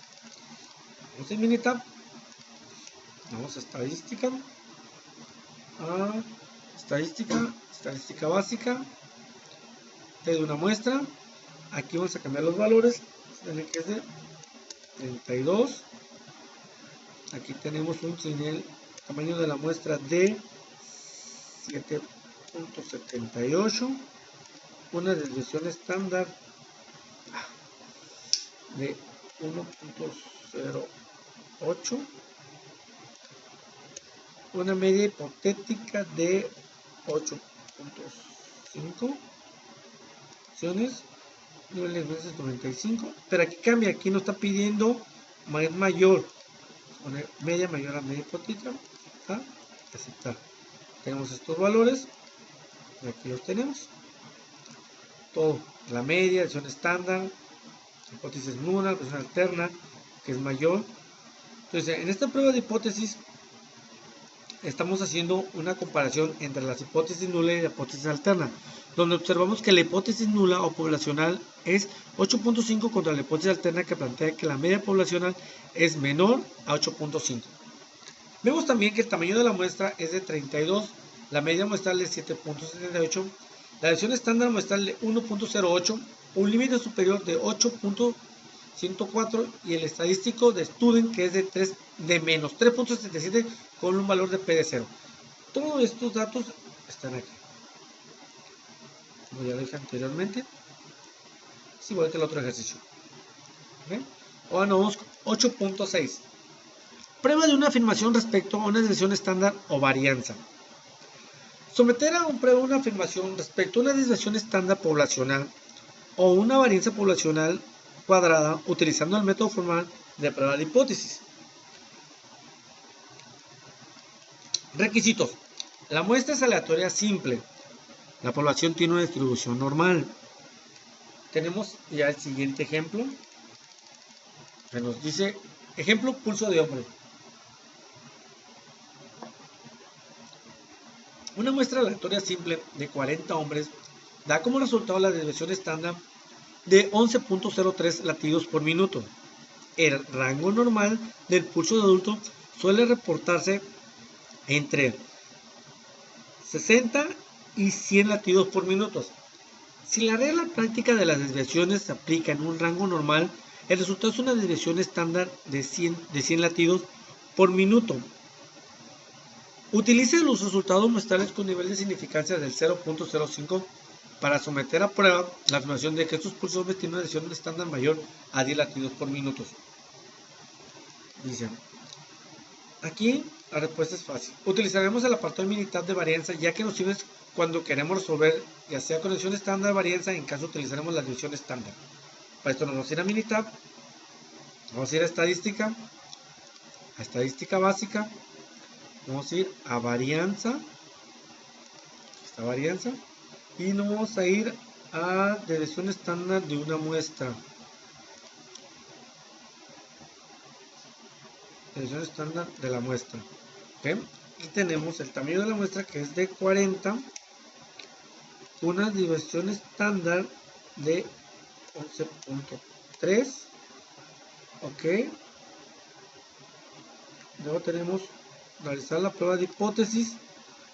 Vamos en Minitab, vamos a estadística, estadística básica, T de una muestra. Aquí vamos a cambiar los valores, tiene que ser 32. Aquí tenemos un tamaño de la muestra de 7.78, una desviación estándar de 1.08, una media hipotética de 8.5 opciones, nivel de veces 95, pero aquí cambia, aquí nos está pidiendo mayor, poner media mayor a media hipotética, aceptar. Tenemos estos valores, y aquí los tenemos, todo, la media, versión estándar, hipótesis nula, versión alterna, que es mayor. Entonces, en esta prueba de hipótesis, estamos haciendo una comparación entre las hipótesis nula y la hipótesis alterna, donde observamos que la hipótesis nula o poblacional es 8.5 contra la hipótesis alterna que plantea que la media poblacional es menor a 8.5. Vemos también que el tamaño de la muestra es de 32, la media muestral es 7.78, la versión estándar muestral de 1.08, un límite superior de 8.104 y el estadístico de Student que es de menos 3.77 con un valor de P de 0. Todos estos datos están aquí. Como ya lo dije anteriormente, es igual que el otro ejercicio. ¿Okay? Ahora nos vamos 8.6. Prueba de una afirmación respecto a una desviación estándar o varianza. Someter a una afirmación respecto a una desviación estándar poblacional o una varianza poblacional cuadrada utilizando el método formal de prueba de hipótesis. Requisitos. La muestra es aleatoria simple. La población tiene una distribución normal. Tenemos ya el siguiente ejemplo. Que nos dice, ejemplo, pulso de hombre. Una muestra aleatoria simple de 40 hombres da como resultado la desviación estándar de 11.03 latidos por minuto. El rango normal del pulso de adulto suele reportarse entre 60 y 100 latidos por minuto. Si la regla práctica de las desviaciones se aplica en un rango normal, el resultado es una desviación estándar de 100 latidos por minuto. Utilice los resultados muestrales con nivel de significancia del 0.05 para someter a prueba la afirmación de que estos pulsos tienen una desviación estándar mayor a 10 latidos por minuto. Dice, aquí la respuesta es fácil. Utilizaremos el apartado de minitab de varianza, ya que nos sirve cuando queremos resolver ya sea con división estándar o varianza. En caso utilizaremos la división estándar. Para esto nos vamos a ir a minitab, vamos a ir a estadística básica, vamos a ir a varianza, esta varianza, y nos vamos a ir a desviación estándar de una muestra. Desviación estándar de la muestra. ¿Okay? Y tenemos el tamaño de la muestra que es de 40, una desviación estándar de 11.3. Ok. Luego tenemos realizar la prueba de hipótesis,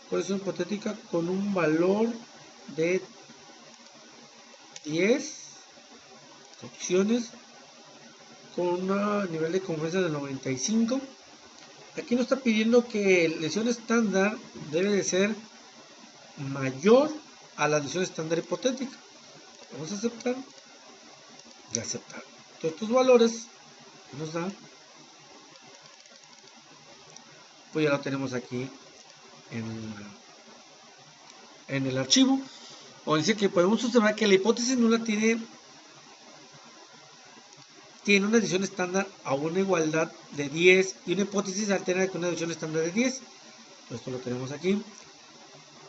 corrección hipotética con un valor de 10 opciones con un nivel de confianza de 95. Aquí nos está pidiendo que la desviación estándar debe de ser mayor a la desviación estándar hipotética. Vamos a aceptar y aceptar. Todos estos valores nos dan, pues ya lo tenemos aquí en el archivo. O dice que podemos observar que la hipótesis nula tiene una desviación estándar a una igualdad de 10 y una hipótesis alterna con una desviación estándar de 10. Esto lo tenemos aquí.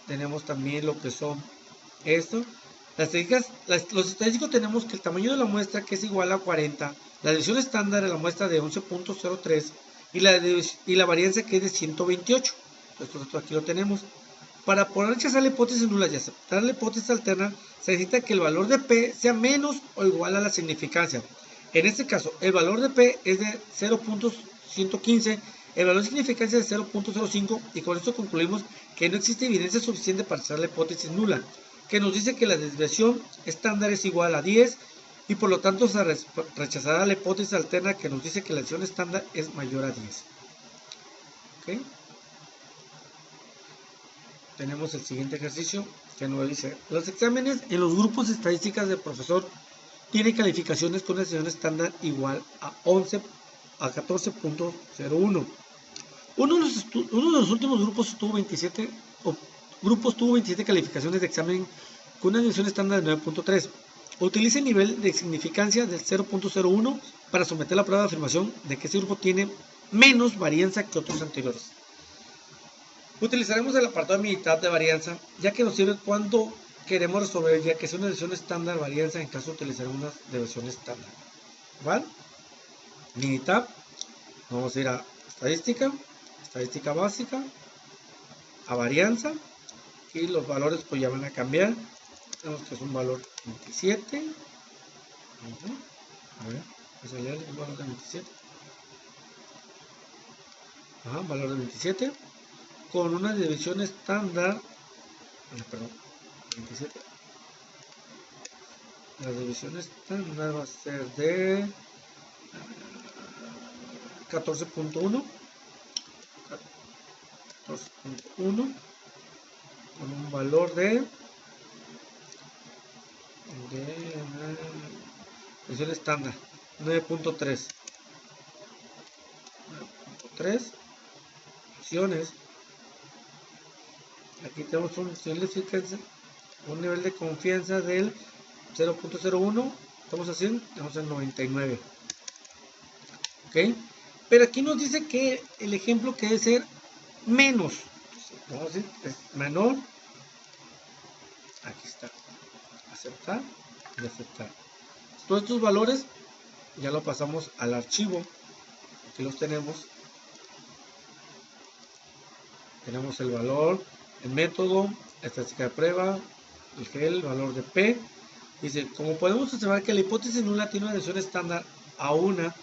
Tenemos también lo que son esto. Los estadísticos tenemos que el tamaño de la muestra que es igual a 40, la desviación estándar de la muestra de 11.03 y la varianza que es de 128. Esto aquí lo tenemos. Para poder rechazar la hipótesis nula y aceptar la hipótesis alterna, se necesita que el valor de P sea menos o igual a la significancia. En este caso, el valor de P es de 0.115, el valor de significancia es de 0.05 y con esto concluimos que no existe evidencia suficiente para rechazar la hipótesis nula, que nos dice que la desviación estándar es igual a 10 y por lo tanto se rechazará la hipótesis alterna que nos dice que la desviación estándar es mayor a 10. ¿Okay? Tenemos el siguiente ejercicio que nos dice, los exámenes en los grupos de estadísticas del profesor tienen calificaciones con una desviación estándar igual a 14.01. Uno de los últimos grupos tuvo 27 calificaciones de examen con una desviación estándar de 9.3. Utilice el nivel de significancia del 0.01 para someter la prueba de afirmación de que ese grupo tiene menos varianza que otros anteriores. Utilizaremos el apartado de mitad de varianza, ya que nos sirve cuando queremos resolver, ya que es una desviación estándar varianza en caso de utilizar una desviación estándar. ¿Vale? Minitab, vamos a ir a estadística, estadística básica, a varianza, y los valores pues ya van a cambiar. Tenemos que es un valor 27. A ver, vamos a leer el valor de 27. Ajá, valor de 27. Con una división estándar, perdón, 27. La división estándar va a ser de 14.1. 14.1 con un valor de división estándar 9.3. 9.3 opciones. Aquí tenemos un nivel de confianza del 0.01. Estamos haciendo, estamos en 99. Ok, pero aquí nos dice que el ejemplo que debe ser menos. Vamos a decir, es menor. Aquí está. Aceptar y aceptar. Todos estos valores ya lo pasamos al archivo. Aquí los tenemos. Tenemos el valor, el método, la estadística de prueba, el GEL, el valor de P. Dice, como podemos observar que la hipótesis nula tiene una desviación estándar a una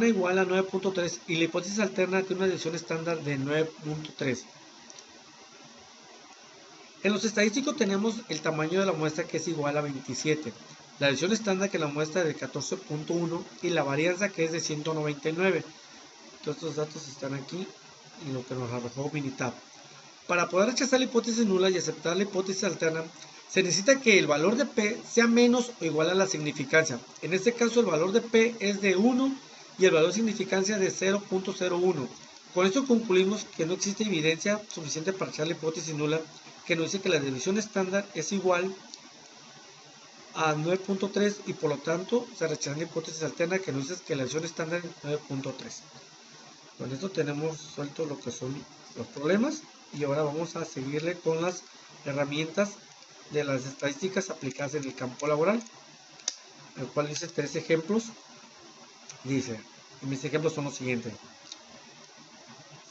igual a 9.3 y la hipótesis alterna tiene una desviación estándar de 9.3. En los estadísticos tenemos el tamaño de la muestra que es igual a 27, la desviación estándar que la muestra es de 14.1 y la varianza que es de 199. Todos estos datos están aquí en lo que nos arrojó Minitab. Para poder rechazar la hipótesis nula y aceptar la hipótesis alterna, se necesita que el valor de P sea menos o igual a la significancia. En este caso el valor de P es de 1 y el valor de significancia de 0.01. Con esto concluimos que no existe evidencia suficiente para rechazar la hipótesis nula, que nos dice que la desviación estándar es igual a 9.3 y por lo tanto se rechaza la hipótesis alterna, que nos dice que la desviación estándar es 9.3. Con esto tenemos suelto lo que son los problemas y ahora vamos a seguirle con las herramientas de las estadísticas aplicadas en el campo laboral, el cual dice 3 ejemplos. Dice, mis ejemplos son los siguientes.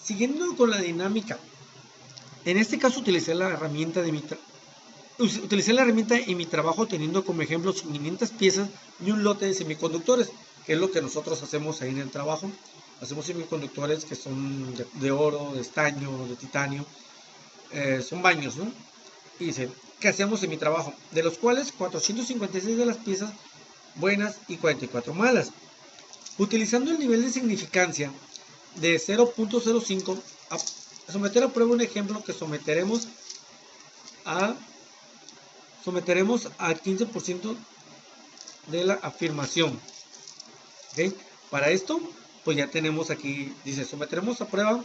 Siguiendo con la dinámica, en este caso utilicé la herramienta en mi trabajo teniendo como ejemplo 500 piezas y un lote de semiconductores, que es lo que nosotros hacemos ahí en el trabajo. Hacemos semiconductores que son de oro, de estaño, de titanio, son baños, ¿no? Y dice, ¿qué hacemos en mi trabajo? De los cuales 456 de las piezas buenas y 44 malas. Utilizando el nivel de significancia de 0.05, a someter a prueba un ejemplo que someteremos a 15% de la afirmación. ¿Okay? Para esto, pues ya tenemos aquí, dice, someteremos a prueba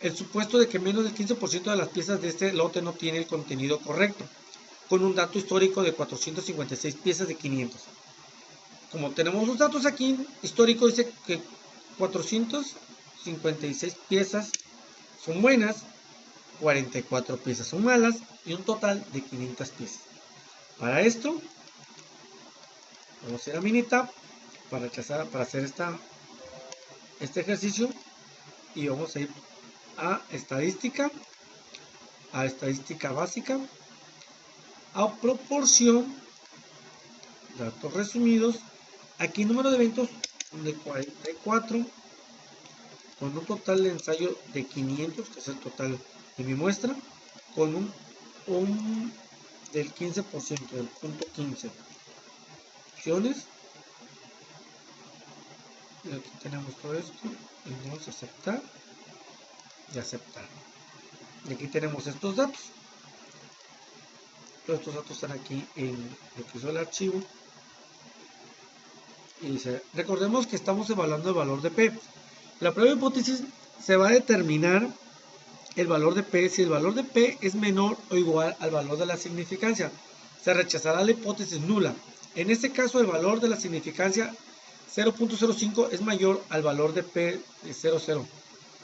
el supuesto de que menos del 15% de las piezas de este lote no tiene el contenido correcto, con un dato histórico de 456 piezas de 500. Como tenemos los datos aquí, histórico dice que 456 piezas son buenas, 44 piezas son malas y un total de 500 piezas. Para esto, vamos a ir a Minitab para hacer este ejercicio y vamos a ir a estadística básica, a proporción, datos resumidos, aquí número de eventos de 44, con un total de ensayo de 500, que es el total de mi muestra, con un del 15%, del punto 15. Opciones. Y aquí tenemos todo esto. Y vamos a aceptar y aceptar. Y aquí tenemos estos datos. Todos estos datos están aquí en lo que hizo el archivo. Y dice, recordemos que estamos evaluando el valor de P. La prueba de hipótesis se va a determinar el valor de P si el valor de P es menor o igual al valor de la significancia. Se rechazará la hipótesis nula. En este caso, el valor de la significancia 0.05 es mayor al valor de P de 0,0.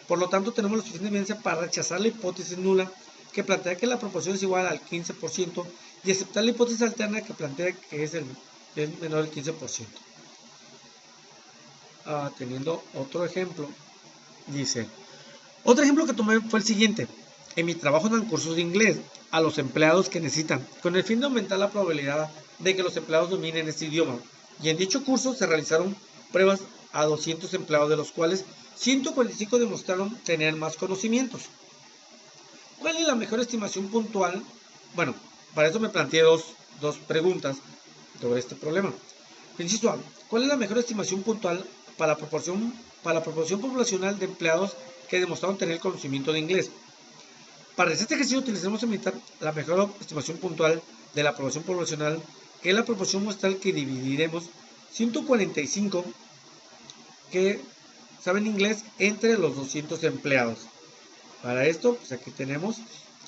Por lo tanto, tenemos la suficiente evidencia para rechazar la hipótesis nula que plantea que la proporción es igual al 15% y aceptar la hipótesis alterna que plantea que es menor al 15%. Teniendo otro ejemplo, dice, otro ejemplo que tomé fue el siguiente. En mi trabajo dan cursos de inglés a los empleados que necesitan, con el fin de aumentar la probabilidad de que los empleados dominen este idioma. Y en dicho curso se realizaron pruebas a 200 empleados, de los cuales 145 demostraron tener más conocimientos. ¿Cuál es la mejor estimación puntual? Bueno, para eso me planteé dos preguntas sobre este problema. Inciso A, ¿cuál es la mejor estimación puntual para la proporción poblacional de empleados que demostraron tener conocimiento de inglés? Para este ejercicio utilizaremos en militar la mejor estimación puntual de la población poblacional, que es la proporción muestral que dividiremos 145 que saben inglés entre los 200 empleados. Para esto, pues aquí tenemos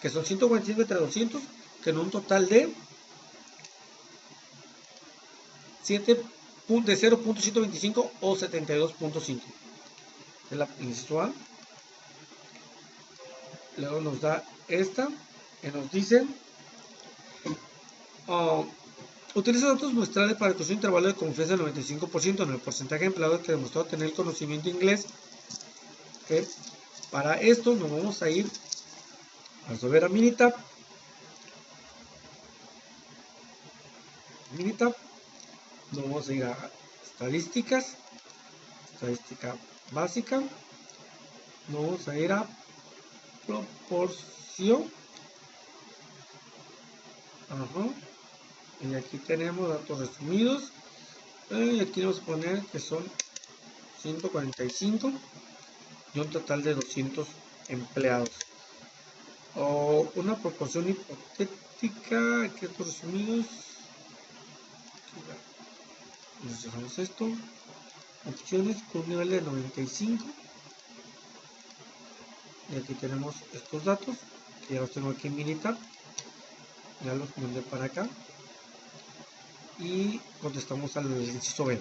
que son 145 entre 200, que en un total de 0.125 o 72.5. Es la inciso A. Luego nos da esta, que nos dice utiliza datos muestrales para construir un intervalo de confianza del 95% en el porcentaje de empleados que demostró tener conocimiento inglés. ¿Okay? Para esto nos vamos a ir a resolver a Minitab. Nos vamos a ir a estadísticas, estadística básica. Nos vamos a ir a proporción. Y aquí tenemos datos resumidos. Y aquí vamos a poner que son 145 y un total de 200 empleados. O una proporción hipotética. Aquí datos resumidos. Nos dejamos esto. Opciones con un nivel de 95. Y aquí tenemos estos datos que ya los tengo aquí en Minitab. Ya los mandé para acá y contestamos al inciso B.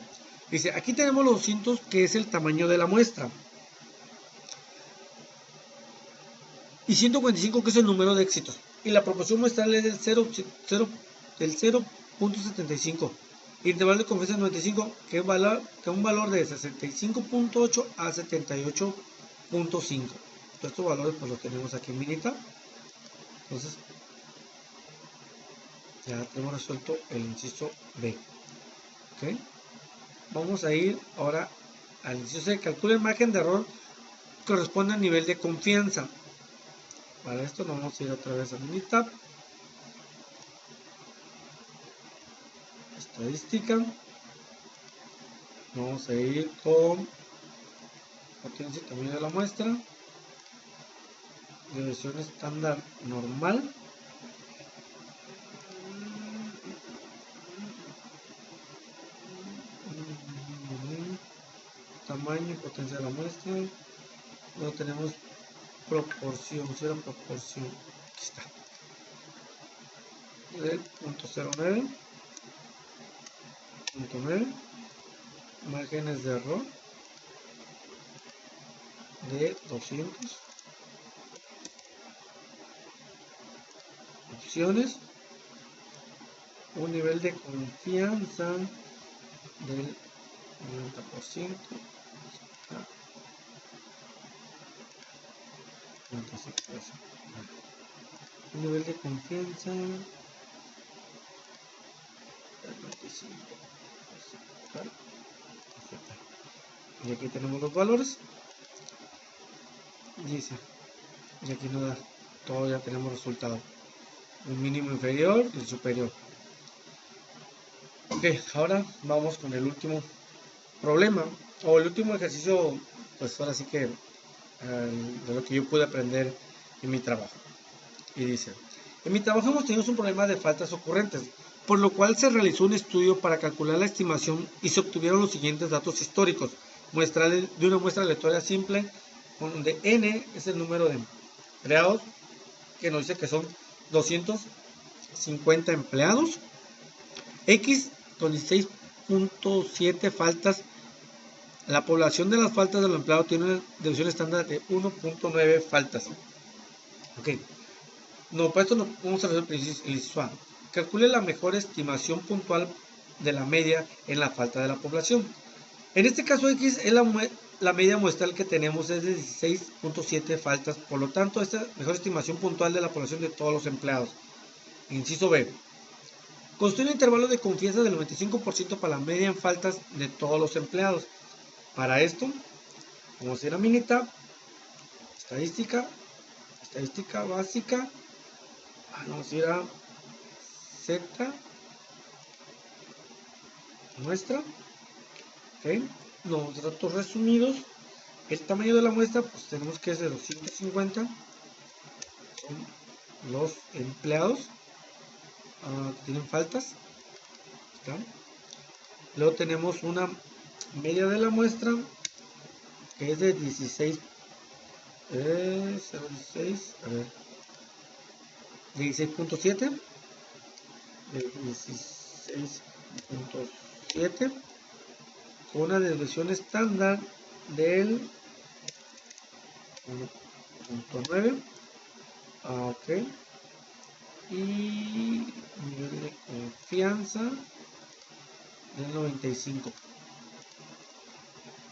Dice, aquí tenemos los 200, que es el tamaño de la muestra, y 145, que es el número de éxitos, y la proporción muestral es del 0.75, y el intervalo de confianza 95, que un valor de 65.8 a 78.5. Todos estos valores pues los tenemos aquí en Minitab. Entonces ya tenemos resuelto el inciso B. ¿Okay? Vamos a ir ahora al inciso C. Calcula el margen de error que corresponde al nivel de confianza. Para esto nos vamos a ir otra vez a Minitab. Estadística. Vamos a ir con potencia y tamaño de la muestra. División estándar normal. Tamaño y potencia de la muestra. Luego tenemos proporción, si era proporción, aquí está, del punto 09, punto 9, márgenes de error de 200, opciones, un nivel de confianza del 90%, un nivel de confianza del 95%. Y aquí tenemos los valores. Dice, y aquí nos da todo, ya tenemos resultado. Un mínimo inferior y el superior. Ok, ahora vamos con el último problema, o el último ejercicio, pues ahora sí que de lo que yo pude aprender en mi trabajo. Y dice, En mi trabajo hemos tenido un problema de faltas ocurrentes, por lo cual se realizó un estudio para calcular la estimación y se obtuvieron los siguientes datos históricos. De una muestra aleatoria simple, donde n es el número de empleados, que nos dice que son 250 empleados, x con 16.7 faltas. La población de las faltas de los empleados tiene una división estándar de 1.9 faltas. Ok. No, para esto no vamos a resolver el inciso A. Calcule la mejor estimación puntual de la media en la falta de la población. En este caso X es la media muestral que tenemos es de 16.7 faltas. Por lo tanto, esta mejor estimación puntual de la población de todos los empleados. Inciso B. Construye un intervalo de confianza del 95% para la media en faltas de todos los empleados. Para esto, vamos a ir a Minitab, estadística básica. Vamos a ir a Z, muestra, ok, los datos resumidos. El tamaño de la muestra, pues tenemos que es de 250, son los empleados que tienen faltas, ¿está? Luego tenemos una media de la muestra que es de 16, 0.16, a ver, 16.7, de 16.7, con una desviación estándar del 1.9, ok, y nivel de confianza del 95,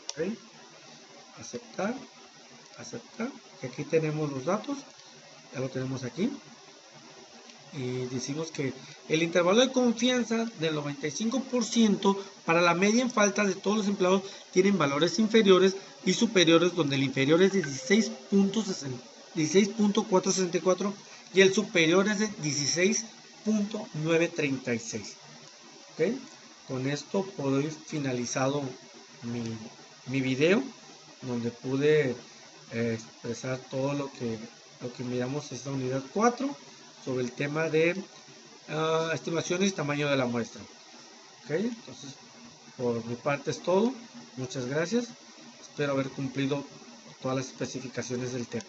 ok, aceptar, que aquí tenemos los datos, ya lo tenemos aquí. Y decimos que el intervalo de confianza del 95% para la media en faltas de todos los empleados tienen valores inferiores y superiores, donde el inferior es de 16.464 y el superior es de 16.936. ¿Okay? Con esto puedo ir finalizado mi video, donde pude expresar todo lo que miramos en esta unidad 4 sobre el tema de estimaciones y tamaño de la muestra. Ok, entonces por mi parte es todo. Muchas gracias. Espero haber cumplido todas las especificaciones del tema.